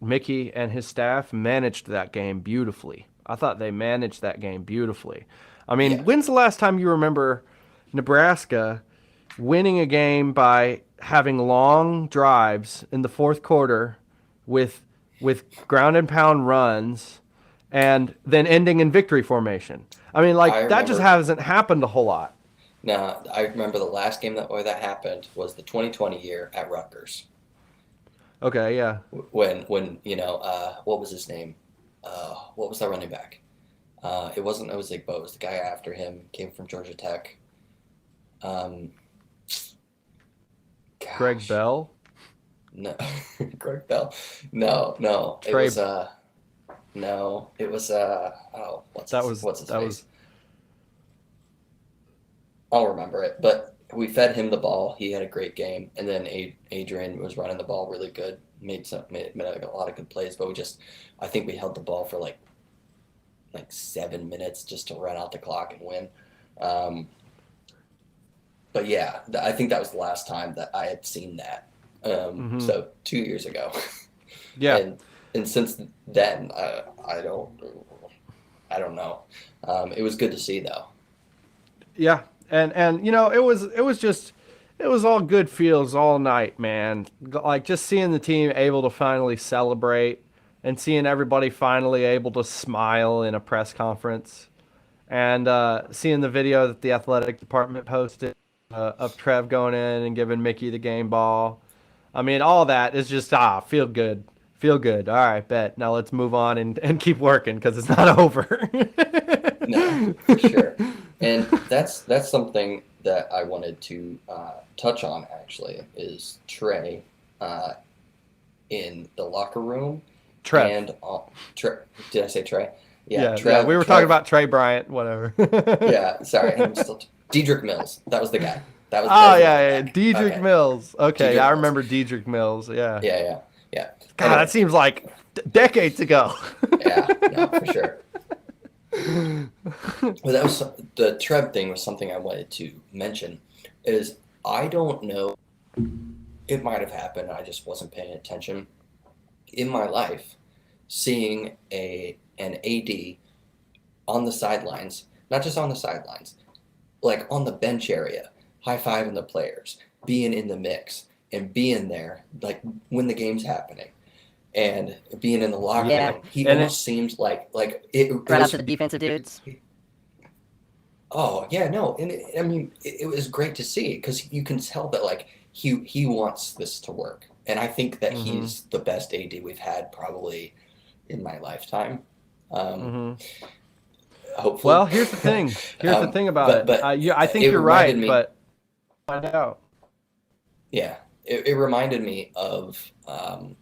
Mickey and his staff managed that game beautifully. I thought they managed that game beautifully. I mean, yeah. when's the last time you remember Nebraska winning a game by having long drives in the fourth quarter with ground and pound runs and then ending in victory formation? I mean, I like that just remember. hasn't happened a whole lot. Now, I remember the last game that happened was the 2020 year at Rutgers Okay, yeah. when what was his name? What was that running back? It wasn't Ozigbo. It was the guy after him. Came from Georgia Tech. Um, Greg gosh, Bell, no, Greg Bell. No, no, it Trey was no, it was oh, that was what's his that face? was I'll remember it. But we fed him the ball. He had a great game, and then Adrian was running the ball really good. Made like a lot of good plays, but I think we held the ball for like 7 minutes just to run out the clock and win. Um, but yeah, I think that was the last time that I had seen that. mhm. So 2 years ago, Yeah. and since then, I don't know. It was good to see though. Yeah, and it was all good feels all night, man. Like just seeing the team able to finally celebrate and seeing everybody finally able to smile in a press conference, and seeing the video that the athletic department posted of Trev going in and giving Mickey the game ball. I mean, all that is just feel good. Feel good. All right, bet. Now let's move on and keep working because it's not over. No, for sure. And that's something that I wanted to touch on actually is Trey uh, in the locker room Trev. and did I say Trey? Yeah, Yeah, yeah. We were talking Trev. about Trey Bryant, whatever. Yeah, sorry, I'm still Diedrich Mills. That was the guy. That Oh was the yeah, running yeah. back. Diedrich Okay, Mills. Okay, yeah, Diedrich I Mills. remember Diedrich Mills. Yeah. Yeah, yeah, yeah. God, that Anyway, seems like decades ago. yeah, no, for sure. Well, the Trev thing was something I wanted to mention. Is I don't know. It might have happened. I just wasn't paying attention in my life. Seeing an AD on the sidelines, not just on the sidelines, like on the bench area, high fiving the players, being in the mix, and being there, like when the game's happening, and being in the locker Yeah, Yeah, room. He and it, almost seems like it right out was. to the defensive dudes. Oh yeah, no, and I mean it was great to see because you can tell that like he wants this to work, and I think that hmm he's the best AD we've had probably in my lifetime. Um, Hmm. hopefully. Well, here's the thing. Here's the um, thing about but it. but Yeah, I think it you're reminded right, me. but find out. Yeah, it reminded me of an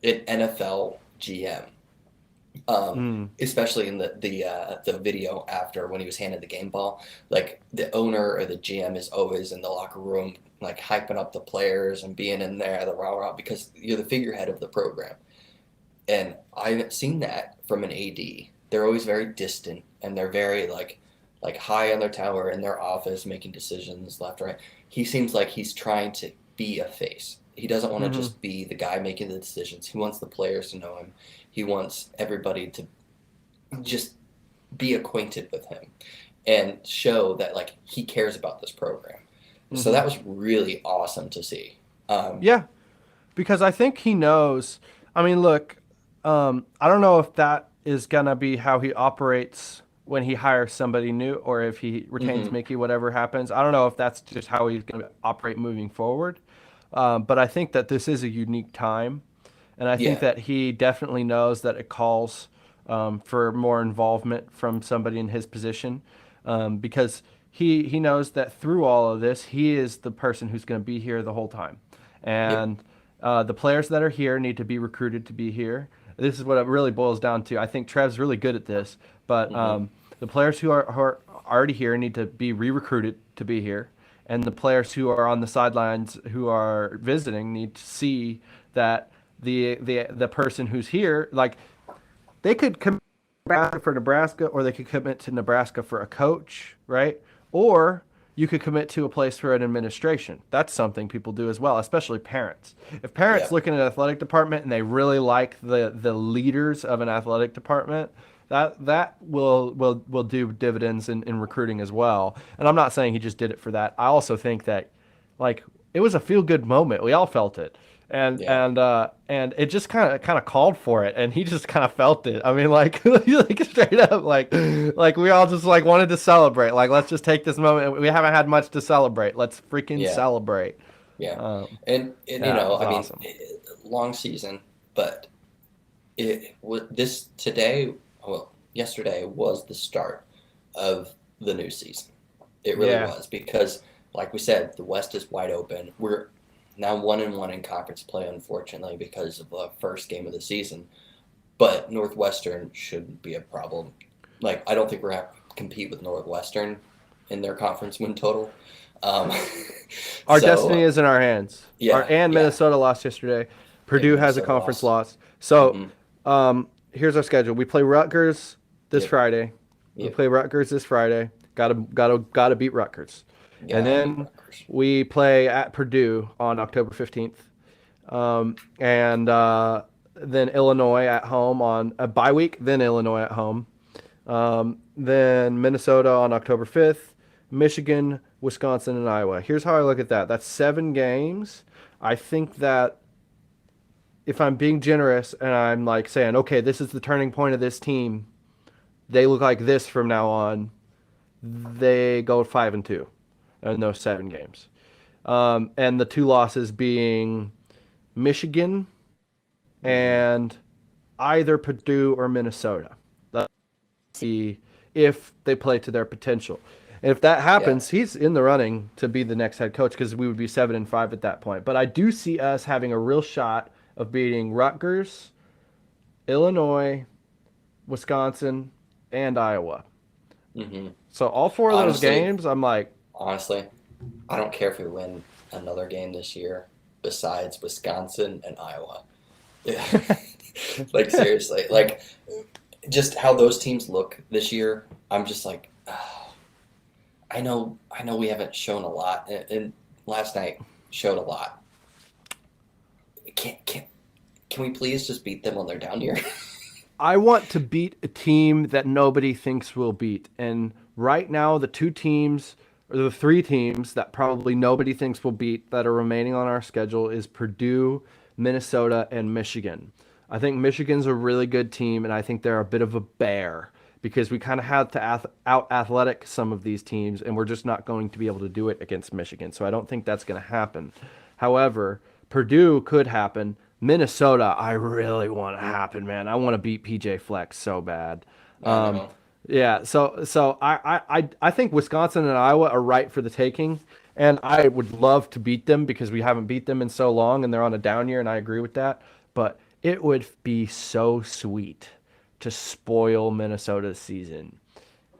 NFL GM, Mm, especially in the video after when he was handed the game ball. Like the owner or the GM is always in the locker room, like hyping up the players and being in there the rah rah because you're the figurehead of the program. And I haven't seen that from an AD. They're always very distant and they're very like high on their tower in their office making decisions left right. He seems like he's trying to be a face. He doesn't want to hmm. just be the guy making the decisions. He wants the players to know him. He wants everybody to just be acquainted with him and show that like he cares about this program. So Hmm. that was really awesome to see. Um, Yeah, because I think he knows. I mean, look, I don't know if that is gonna be how he operates when he hires somebody new, or if he retains mhm. Mickey, whatever happens. I don't know if that's just how he's gonna operate moving forward. But I think that this is a unique time, and I think Yeah. that he definitely knows that it calls for more involvement from somebody in his position, because he knows that through all of this, he is the person who's going to be here the whole time, Yep. and the players that are here need to be recruited to be here. This is what it really boils down to. I think Trev's really good at this, but Mhm. the players who are already here need to be re-recruited to be here, and the players who are on the sidelines who are visiting need to see that the person who's here, like, they could commit for Nebraska, or they could commit to Nebraska for a coach, right? Or you could commit to a place for an administration. That's something people do as well, especially parents. If parents Yeah. look in an athletic department and they really like the leaders of an athletic department, that will do dividends in recruiting as well. And I'm not saying he just did it for that. I also think that, like, it was a feel good moment. We all felt it, Yeah. and it just kind of called for it, and he just kind of felt it. I mean, like, like straight up, like we all just like wanted to celebrate. Like, let's just take this moment. We haven't had much to celebrate. Let's freaking Yeah. celebrate. Yeah. Um, And yeah, it was I mean, awesome. long season, but this today, well, yesterday was the start of the new season. It really Yeah. was because, like we said, the West is wide open. We're now 1-1 in conference play, unfortunately, because of the first game of the season. But Northwestern shouldn't be a problem. Like, I don't think we're going to compete with Northwestern in their conference win total. Um, Our destiny so, is in our hands. Our yeah, and yeah. Minnesota lost yesterday. And Purdue has a Minnesota conference lost. loss. So, Hmm. here's our schedule. We play Rutgers this Yep, Friday. We yep. play Rutgers this Friday. Gotta beat Rutgers. And Gotta beat then Rutgers. we play at Purdue on October 15th. And then Illinois at home on a bye week. Then Illinois at home. Then Minnesota on October 5th, Michigan, Wisconsin, and Iowa. Here's how I look at that. That's 7 games. I think that if I'm being generous and I'm like saying, okay, this is the turning point of this team, they look like this from now on, they go 5-2 in those 7 games. And the two losses being Michigan Hmm. and either Purdue or Minnesota. See if they play to their potential. And if that Yeah. happens, he's in the running to be the next head coach because we would be 7-5 at that point. But I do see us having a real shot of beating Rutgers, Illinois, Wisconsin, and Iowa. Hmm. So all four of those Honestly, games, I'm like, honestly, I don't care if we win another game this year besides Wisconsin and Iowa. Yeah. Like seriously, like just how those teams look this year. I'm just like, I know we haven't shown a lot, and last night showed a lot. Can can can we please just beat them on their down year? I want to beat a team that nobody thinks will beat. And right now, the two teams, or the three teams that probably nobody thinks will beat that are remaining on our schedule is Purdue, Minnesota, and Michigan. I think Michigan's a really good team, and I think they're a bit of a bear because we kind of had to out athletic some of these teams, and we're just not going to be able to do it against Michigan. So I don't think that's going to happen. However, Purdue could happen. Minnesota, I really want to happen, man. I want to beat PJ Flex so bad. I Um, know. yeah, so I think Wisconsin and Iowa are right for the taking, and I would love to beat them because we haven't beat them in so long, and they're on a down year, and I agree with that. But it would be so sweet to spoil Minnesota's season.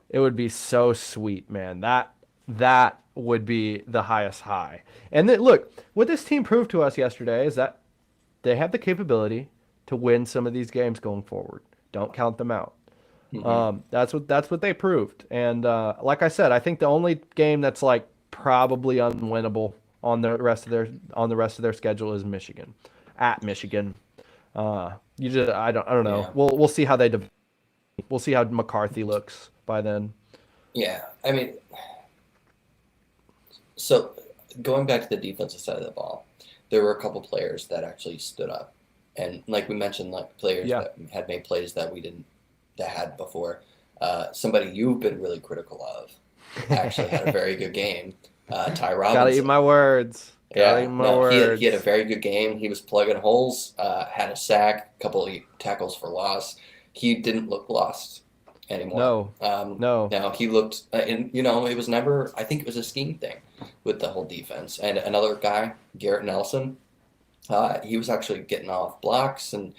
It would be so sweet, man. That would be the highest high. And then look, what this team proved to us yesterday is that they have the capability to win some of these games going forward. Don't count them out. Hmm. That's what they proved. And like I said, I think the only game that's like probably unwinnable on the rest of their schedule is Michigan, at Michigan. You just I don't know. Yeah. We'll see how we'll see how McCarthy looks by then. Yeah. I mean, so going back to the defensive side of the ball, there were a couple players that actually stood up, and like we mentioned, like players Yeah, that had made plays that we didn't that had before. Somebody you've been really critical of actually had a very good game. Ty gotta eat Robinson. my words. Gotta eat Yeah, my no, he had a words. very good game. He was plugging holes, had a sack, a couple of tackles for loss. He didn't look lost anymore. No, no. Now he looked, and it was never. I think it was a scheme thing with the whole defense. And another guy, Garrett Nelson, he was actually getting off blocks, and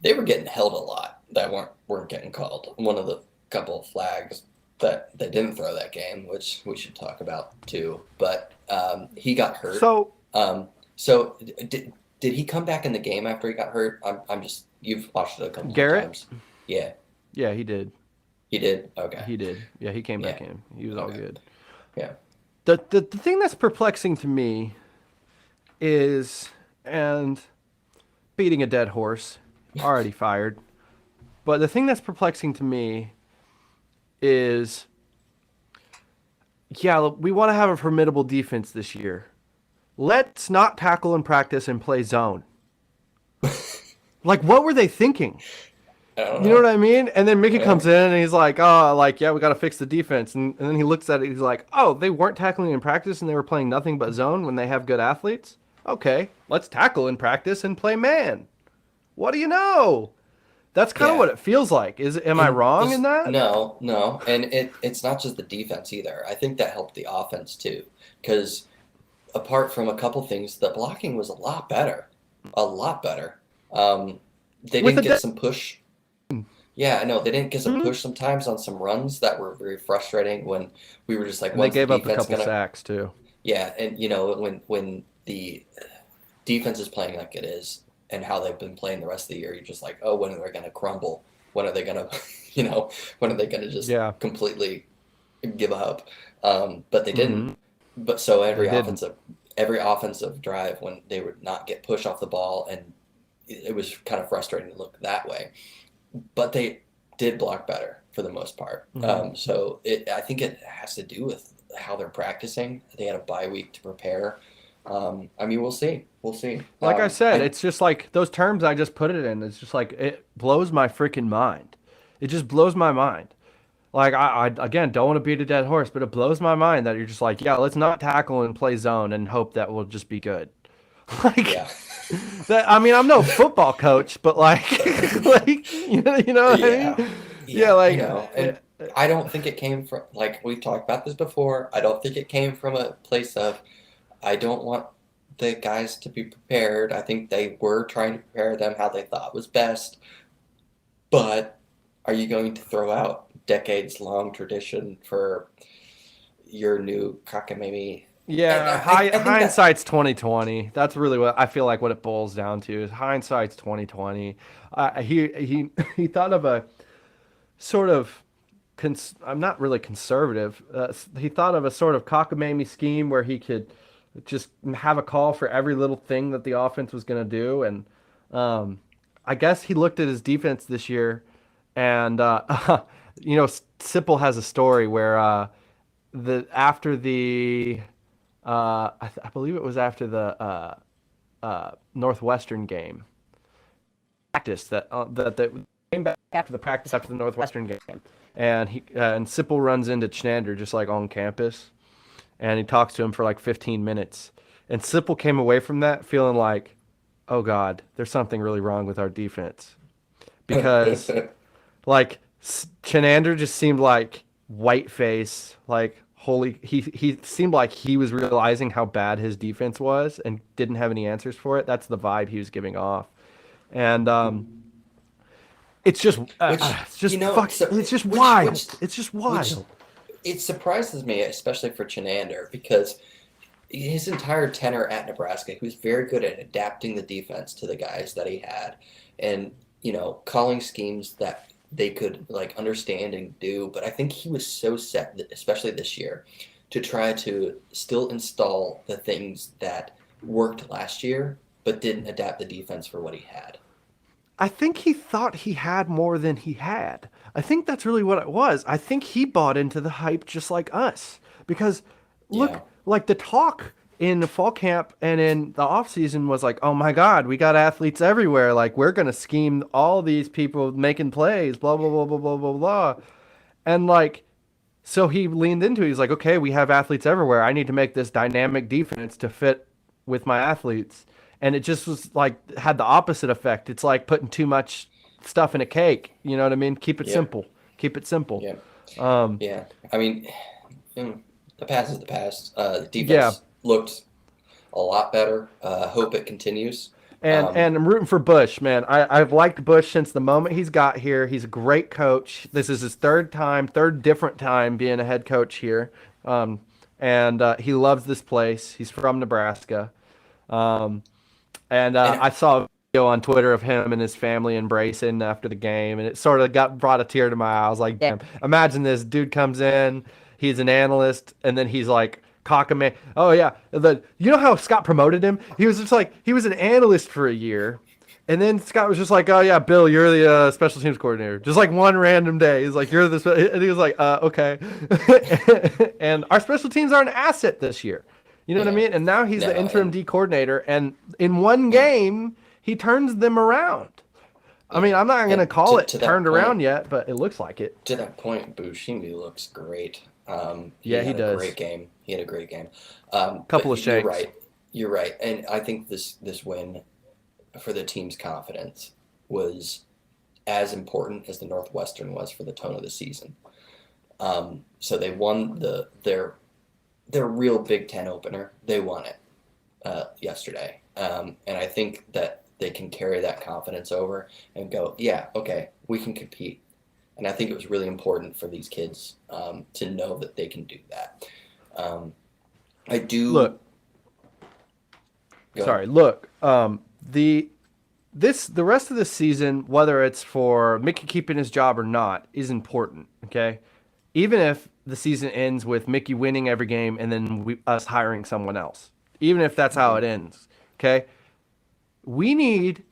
they were getting held a lot that weren't getting called. One of the couple of flags that they didn't throw that game, which we should talk about too. But he got hurt. So So did he come back in the game after he got hurt? I'm just you've watched it a couple more Garrett, times. Yeah, yeah, he did. he did. Okay. He did. Yeah, he came Yeah. back in. He was all Okay. good. Yeah. The thing that's perplexing to me is, and beating a dead horse, already fired. But the thing that's perplexing to me is, yeah, we want to have a formidable defense this year. Let's not tackle in practice and play zone. Like, what were they thinking? I don't You know what know. I mean? And then Mickey Yeah. comes in and he's like, oh, like, yeah, we got to fix the defense. And then he looks at it. He's like, oh, they weren't tackling in practice and they were playing nothing but zone when they have good athletes? Okay, let's tackle in practice and play man. What do you know? That's kind of Yeah. what it feels like. Am I And wrong in this, that? no, and it's not just the defense either. I think that helped the offense too, because apart from a couple things, the blocking was a lot better. They With didn't a get some push. Yeah, I know they didn't get some Mhm. push sometimes on some runs that were very frustrating when we were just like, And they when's the gave up a defense couple gonna? sacks too. Yeah, and when the defense is playing like it is, and how they've been playing the rest of the year, you're just like, oh, when are they gonna crumble? When are they gonna, when are they gonna just Yeah. completely give up? But they didn't. Hmm. But so They didn't. every offensive drive when they would not get push off the ball, and it was kind of frustrating to look that way. But they did block better for the most part. Hmm. I think it has to do with how they're practicing. They had a bye week to prepare. I mean, we'll see. We'll see. Like I said, I it's just like those terms I just put it in. It's just like it blows my freaking mind. It just blows my mind. Like I again don't want to beat a dead horse, but it blows my mind that you're just like, yeah, let's not tackle and play zone and hope that we'll just be good. Like Yeah. that. I mean, I'm no football coach, but like, like you know what I Yeah. mean? Yeah, Yeah, I like know. And I don't think it came from, like we've talked about this before, I don't think it came from a place of, I don't want the guys to be prepared. I think they were trying to prepare them how they thought was best. But are you going to throw out decades long tradition for your new cockamamie? And yeah, I think that, hindsight's 2020. That's really what I feel like what it boils down to is hindsight's 2020. He thought of a sort of I'm not really conservative. He thought of a sort of cockamamie scheme where he could just have a call for every little thing that the offense was going to do, and um, I guess he looked at his defense this year, and Sipple has a story where the after the I believe it was after the Northwestern game practice that came back after the practice after the Northwestern game, and and Sipple runs into Chenander just like on campus, and he talks to him for like 15 minutes, and Sipple came away from that feeling like, oh God, there's something really wrong with our defense because like Chenander just seemed like white face, like holy. He seemed like he was realizing how bad his defense was and didn't have any answers for it. That's the vibe he was giving off, and Which it's just fuck. so It's just which wild. It's just which wild. it surprises me, especially for Chenander, because his entire tenure at Nebraska, he was very good at adapting the defense to the guys that he had, and calling schemes that they could like understand and do. But I think he was so set, especially this year, to try to still install the things that worked last year, but didn't adapt the defense for what he had. I think he thought he had more than he had. I think that's really what it was. I think he bought into the hype just like us. Because Yeah, look, like the talk in the fall camp and in the off season was like, "Oh my God, we got athletes everywhere. Like we're gonna scheme all these people making plays, blah blah blah blah blah blah blah." And like so he leaned into it. He's like, okay, we have athletes everywhere. I need to make this dynamic defense to fit with my athletes. And it just was like had the opposite effect. It's like putting too much stuff in a cake. You know what I mean? Keep it yep, simple. Keep it simple. yep, Um, yeah. I mean, the past is the past. The yeah. defense looked a lot better. Hope it continues. And I'm rooting for Bush, man. I've liked Bush since the moment he's got here. He's a great coach. This is his third different time being a head coach here. Um, and he loves this place. He's from Nebraska. Um, And and I saw a video on Twitter of him and his family embracing after the game, and it sort of got brought a tear to my eye. I was like, damn, imagine this dude comes in, he's an analyst, and then he's like cockamamie. Oh yeah, you know how Scott promoted him? He was just like he was an analyst for a year, and then Scott was just like, oh yeah, Bill, you're the special teams coordinator. Just like one random day, he's like, you're this, and he was like, okay. And our special teams are an asset this year. You know what I yeah, mean? And now he's no, the interim and D coordinator, and in one yeah, game, he turns them around. I mean, yeah. I'm not going to And call to it to that turned point, around yet, but it looks like it. Bushimi looks great. He Yeah, he had a does. great game. He had a great game. Couple But of you're shanks. right. You're right. And I think this win for the team's confidence was as important as the Northwestern was for the tone of the season. So they won their real Big Ten opener. They won it yesterday, and I think that they can carry that confidence over and go, yeah, okay, we can compete. And I think it was really important for these kids to know that they can do that. Um, I do. Look, Go ahead. sorry. Look, the rest of the season, whether it's for Mickey keeping his job or not, is important. Okay, even if the season ends with Mickey winning every game and then us hiring someone else, even if that's how Hmm. it ends. Okay, we need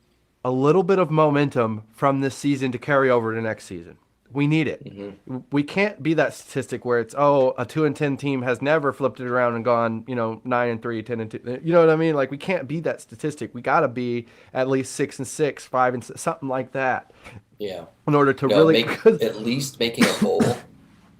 a little bit of momentum from this season to carry over to next season. We need it. Hmm. We can't be that statistic where it's a 2-10 team has never flipped it around and gone 9-3, 10-2. You know what I mean? Like we can't be that statistic. We got to be at least 6-6, 5-6, something like that Yeah. in order to No, really. make at least making a bowl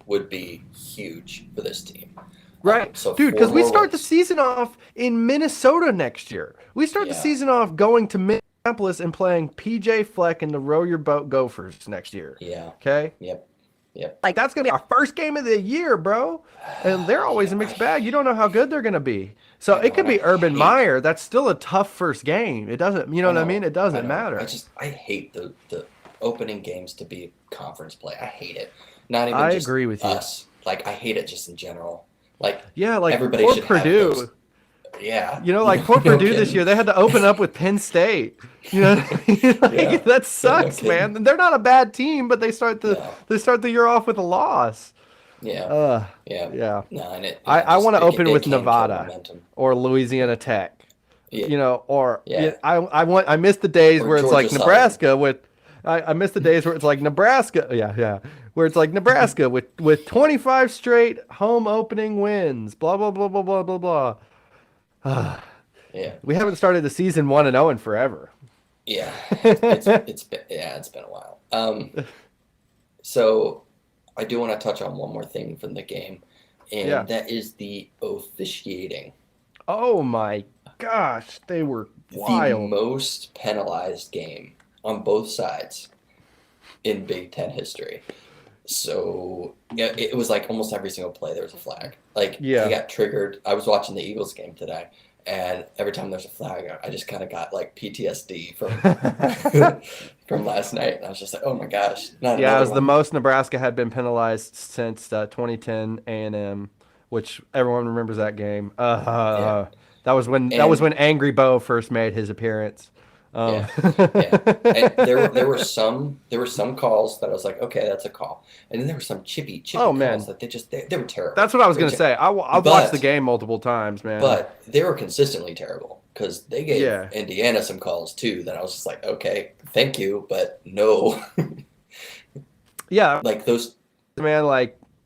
would be huge for this team. Right, So dude, four because we more start the wins. season off in Minnesota next year. We start the Yeah. season off going to Minneapolis and playing PJ Fleck and the Row Your Boat Gophers next year. Yeah. Okay? Yep. Yep. Like, that's going to be our first game of the year, bro. And they're always Yeah. a mixed bag. You don't know how good they're going to be. So I it know, could and I be Urban hate. Meyer. That's still a tough first game. It doesn't, you know I what I mean? know. It I doesn't know. matter. I hate the opening games to be conference play. I hate it. Not even I just agree with you. us. Like I hate it just in general. Like Yeah, like everybody poor should have those. Purdue. Yeah. Like poor No Purdue this kidding. year, they had to open up with Penn State. You know, what I mean? Yeah. Like, that Yeah. No sucks, man. kidding. And they're not a bad team, but No. they start the year off with a loss. Yeah. Uh, Yeah. yeah. No, and I want to open it with can kill Nevada momentum. or Louisiana Tech. Yeah. Or Yeah. I miss the days Or where it's Georgia like Southern. Nebraska with I miss the days where it's like Nebraska, yeah, where it's like Nebraska with 25 straight home opening wins, blah blah blah blah blah blah blah. Yeah. We haven't started the season 1-0 in forever. Yeah. It's been a while. So I do want to touch on one more thing from the game, Yeah. and that is the officiating. Oh my gosh, they were The wild. most penalized game on both sides in Big Ten history. So yeah, it was like almost every single play there was a flag. Like I Yeah. got triggered. I was watching the Eagles game today, and every time there's a flag, I just kind of got like PTSD from from last night. And I was just like, oh my gosh, not Yeah, it another was the one. most Nebraska had been penalized since 2010 A&M, which everyone remembers that game. Yeah, That was and when Angry Bo first made his appearance. Um, yeah, yeah. And there were some calls that I was like, okay, that's a call, and then there were some chippy oh calls man, that they were terrible. that's what I was They were gonna say. I've watched the but game multiple times, man. But they were consistently terrible because they gave Yeah, Indiana some calls too. That I was just like, okay, thank you, but no. yeah, Like those, man.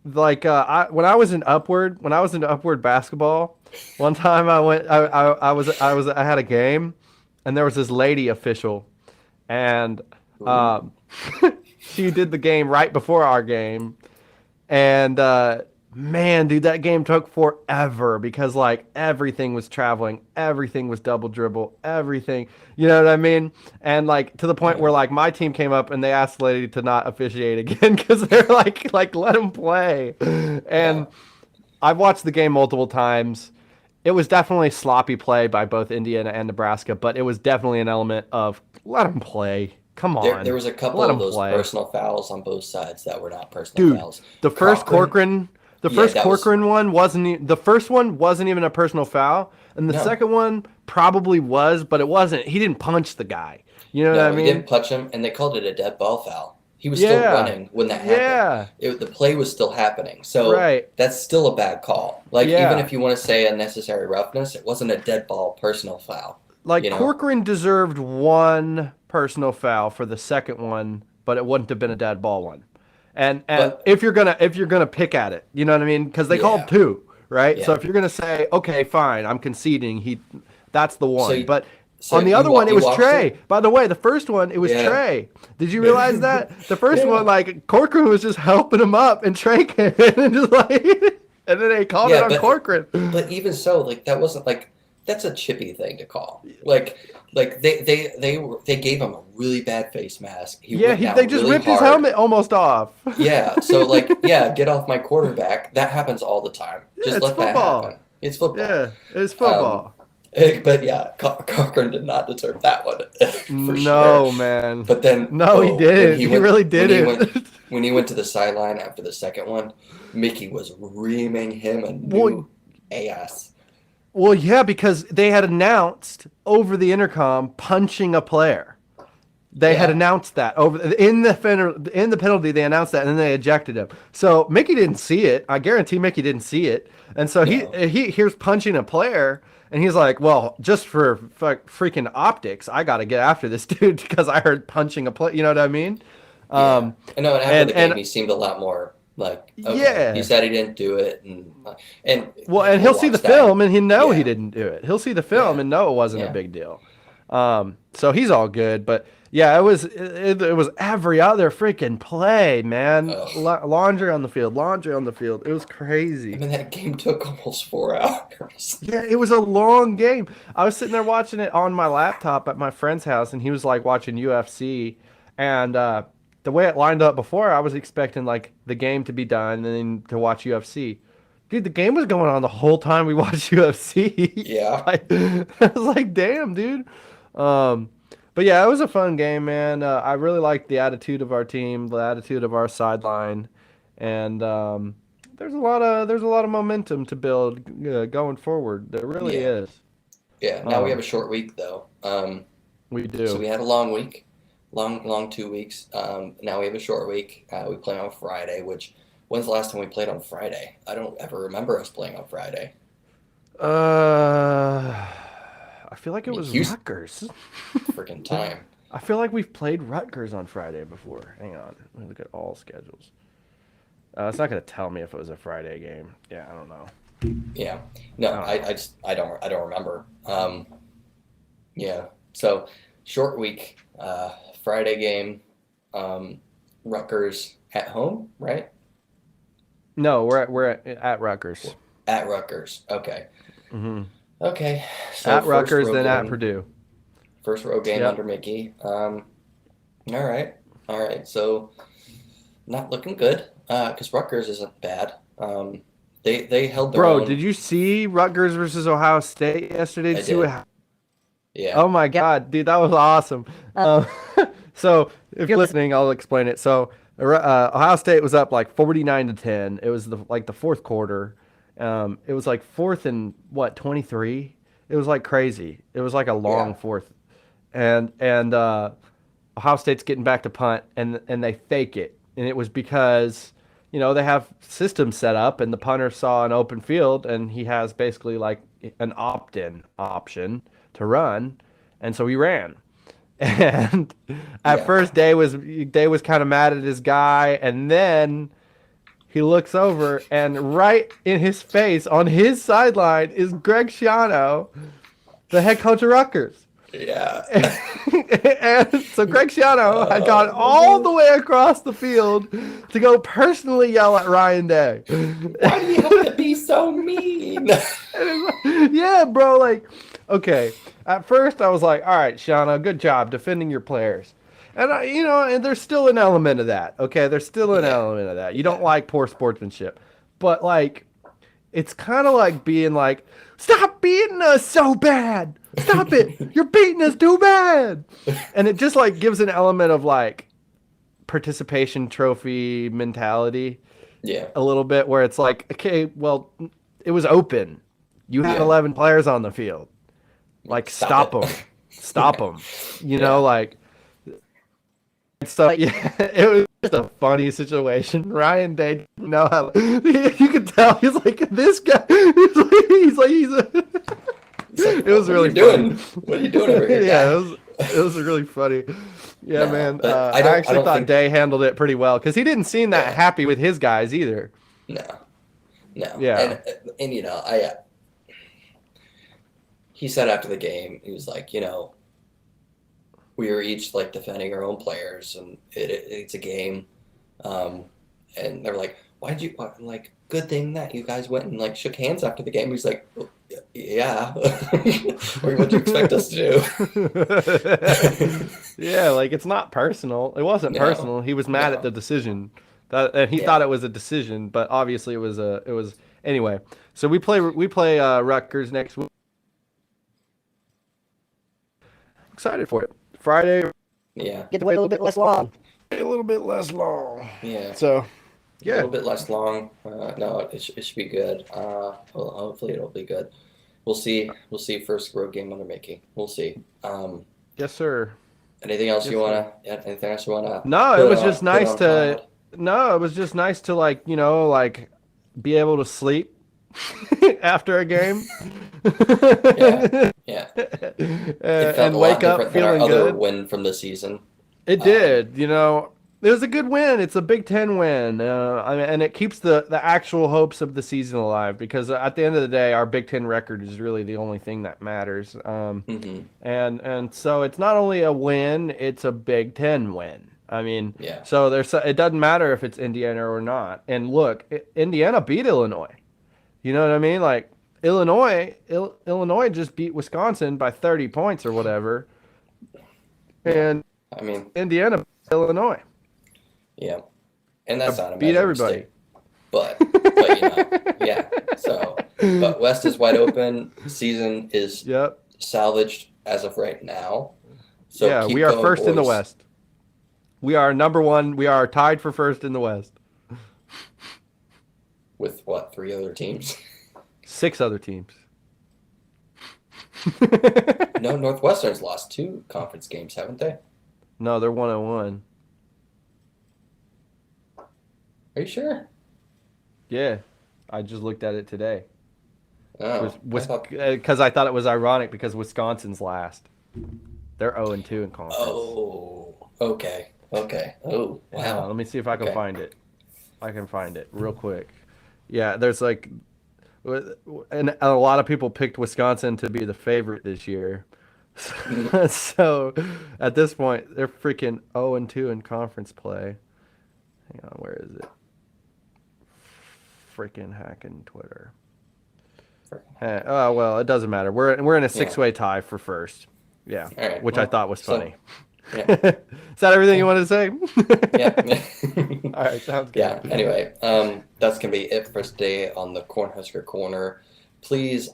When I was in upward basketball, one time I had a game, and there was this lady official, and ooh, um, she did the game right before our game, and man, dude, that game took forever because like everything was traveling, everything was double dribble, everything, you know what I mean? And like to the point yeah, where like my team came up and they asked the lady to not officiate again because they're like let him play, yeah. and I've watched the game multiple times. It was definitely sloppy play by both Indiana and Nebraska, but it was definitely an element of let him play. Come There on, was a let couple of him those play. personal fouls on both sides that were not personal Dude, fouls. the first Cochran, Corcoran, the yeah, first that was Corcoran one wasn't the first one wasn't even a personal foul, and the no, second one probably was, but it wasn't. He didn't punch the guy. You know what I no. He mean? didn't touch him, and they called it a dead ball foul. He was still Yeah, running when that happened. yeah, The play was still happening, so right, that's still a bad call. Like even yeah. if you want to say unnecessary roughness, it wasn't a dead ball personal foul. Like You know, Corcoran deserved one personal foul for the second one, but it wouldn't have been a dead ball one. And but if you're gonna pick at it, you know what I mean? Because they called yeah, two, right? So yeah. if you're gonna say, okay, fine, I'm conceding, that's the So one. But so on the other one, it you was watched Trey. it? By the way, the first one, it was Yeah, Trey. Did you realize that? The first one, yeah, like Corcoran was just helping him up, and Trey came in and just like, and then they called it yeah. on Corcoran. But even so, like that wasn't like that's a chippy thing to call. Like they gave him a really bad face mask. He Yeah, went they down just really ripped his hard. helmet almost off. Yeah, so like yeah, get off my quarterback. That happens all the time. Yeah, Just it's let that football. happen. It's football. Yeah, it's Um, football. but yeah, Cochran did not deserve that one for sure. No, man. But then, No, he oh, didn't. He really when he went didn't. when he went to the sideline after the second one, Mickey was reaming him a well, new ass. well, yeah, because they had announced over the intercom punching a player. They had Yeah, announced that in the penalty. They announced that, and then they ejected him. So Mickey didn't see it. I guarantee Mickey didn't see it. And so no, he hears punching a player, and he's like, "Well, just for freaking optics, I got to get after this dude because I heard punching a player." You know what I mean? yeah. Um, I know. And after and the game, and he seemed a lot more like, okay, he yeah, said he didn't do it, and well, and we'll he'll see the watch that. film and he know he Yeah, didn't do it. He'll see the film yeah, and know it wasn't a yeah. big deal. So he's all good. But yeah, it was every other freaking play, man. Ugh. Laundry on the field, laundry on the field. It was I crazy. mean, that game took almost 4 hours. Yeah, it was a long game. I was sitting there watching it on my laptop at my friend's house, and he was like watching UFC, and the way it lined up before, I was expecting like the game to be done and then to watch UFC. Dude, the game was going on the whole time we watched UFC. Yeah. like, I was like, damn, dude. Um, but yeah, it was a fun game, man. I really liked the attitude of our team, the attitude of our sideline, and there's a lot of momentum to build going forward. There really Yeah. is. Yeah. Now we have Um, a short week though. we So do. we had a long week, long 2 weeks. Now we have a short week. We play on Friday, which when's the last time we played on Friday? I don't ever remember us playing on Friday. Uh, I feel like I it mean, was Houston, Rutgers. freaking time. I feel like we've played Rutgers on Friday before. Hang on, let me look at all schedules. It's not gonna tell me if it was a Friday game. Yeah, I don't know. Yeah. I No, don't I know. just I don't remember. Yeah. So short week. Friday game. Um, Rutgers at home, right? No, we're at Rutgers. At Rutgers. Okay. Hmm. Okay, so At Rutgers, then at Purdue. first road game Yep. under Mickey. All right, all right. So not looking good. Because Rutgers isn't bad. They held their Bro, own. did you see Rutgers versus Ohio State yesterday? Did I you see what did. happened? Yeah, Oh my God, dude, that was awesome. So if you're listening, I'll explain it. So Ohio State was up like 49-10. It was the fourth quarter. It was like fourth and what 23. It was like crazy. It was like a long yeah, fourth, and Ohio State's getting back to punt, and they fake it, and it was because they have systems set up, and the punter saw an open field, and he has basically like an opt-in option to run, and so he ran. And at yeah. first, Day was kind of mad at his guy, and then he looks over, and right in his face on his sideline is Greg Schiano, the head coach of Rutgers. Yeah. And so Greg Schiano had gone all Oh, the way across the field to go personally yell at Ryan Day. why do you have to be so mean? Yeah, bro. Like, okay. At first, I was like, all right, Shauna, good job defending your players. And there's still an element of that. Okay, there's still an Yeah, element of that. You don't yeah, like poor sportsmanship, but like, it's kind of like being like, stop beating us so bad. Stop it. You're beating us too bad. And it just like gives an element of like participation trophy mentality yeah, a little bit where it's like, okay, well, it was open. You had yeah. 11 players on the field. Like, Stop stop it. them. Stop Yeah, them. yeah. Like, so yeah, it was just a funny situation. Ryan Day didn't know how. You could tell he's like this guy. He's a. He's like, It was what are you really funny. doing? What are you doing over here, Yeah, guy? it was really funny. Yeah, No, man. but I I actually don't thought think. Day handled it pretty well because he didn't seem that Yeah, happy with his guys either. no, no, Yeah. and I he said after the game, he was like, we were each like defending our own players, and it's a game. Um, and they're like, "Why'd you?" I'm like, good thing that you guys went and like shook hands after the game. He's like, "Oh, yeah, or what do you expect us to do?" Yeah, like it's not personal. It wasn't No, personal. He was mad at no, the decision. And he thought yeah, it was a decision, but obviously it was anyway. So we play Rutgers next week. Excited for it. Friday, yeah, get to wait a little bit less long. A little bit less long. yeah. So, A yeah. little bit less long. No, it should be good. Well, hopefully it'll be good. We'll see. We'll see. First road game under Mickey. We'll see. Yes, sir. Anything else Yes, you sir. wanna? Yeah, anything else you wanna No, it was just put nice on to pod? no, it was just nice to like be able to sleep after a game. Yeah, yeah. It felt a And lot wake up different than our feeling other good. win from the season. It Um, did, It was a good win. It's a Big Ten win, and it keeps the actual hopes of the season alive because at the end of the day, our Big Ten record is really the only thing that matters. hmm And so it's not only a win, it's a Big Ten win. I mean, Yeah, so it doesn't matter if it's Indiana or not. And look, Indiana beat Illinois. You know what I mean? Like Illinois just beat Wisconsin by 30 points or whatever, yeah. and I mean, Indiana beat Illinois. yeah. And that's not a Beat measuring everybody. stick, but yeah. So, but West is wide open. Season is Yep. salvaged as of right now. So Yeah, we keep are going, first in the boys. West. We are number one. We are tied for first in the West. With what, three other teams? 6 other teams. No, Northwestern's lost two conference games, haven't they? No, they're 101. Are you sure? Yeah, I just looked at it today. Oh, I thought. Because I thought it was ironic because Wisconsin's last. They're 0-2 in conference. Oh, okay, okay. Oh, Hang on, wow. let me see if I can Okay. find it. I can find it real quick. Yeah, there's like, and a lot of people picked Wisconsin to be the favorite this year. Mm, So at this point, they're freaking 0-2 in conference play. Hang on, where is it? Freaking hacking Twitter. Oh well, it doesn't matter. We're in a Yeah. 6-way tie for first. Yeah, All right. which I Well, thought was so funny. yeah, Is that everything you wanted to say? yeah. All right, sounds good. Yeah, anyway, that's going to be it for today on the Cornhusker Corner. Please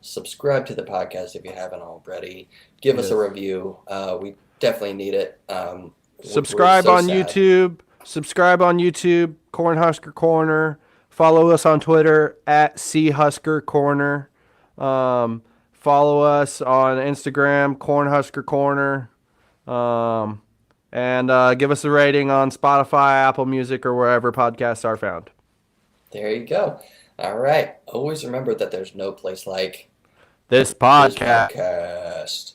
subscribe to the podcast if you haven't already. Give us a Yes. review. We definitely need it. We're Subscribe so on sad. YouTube. Subscribe on YouTube. Cornhusker Corner. Follow us on Twitter at Husker Corner. Follow us on Instagram, Cornhusker Corner. Um, and give us a rating on Spotify, Apple Music, or wherever podcasts are found. There you go. All right. Always remember that there's no place like This this podcast. podcast.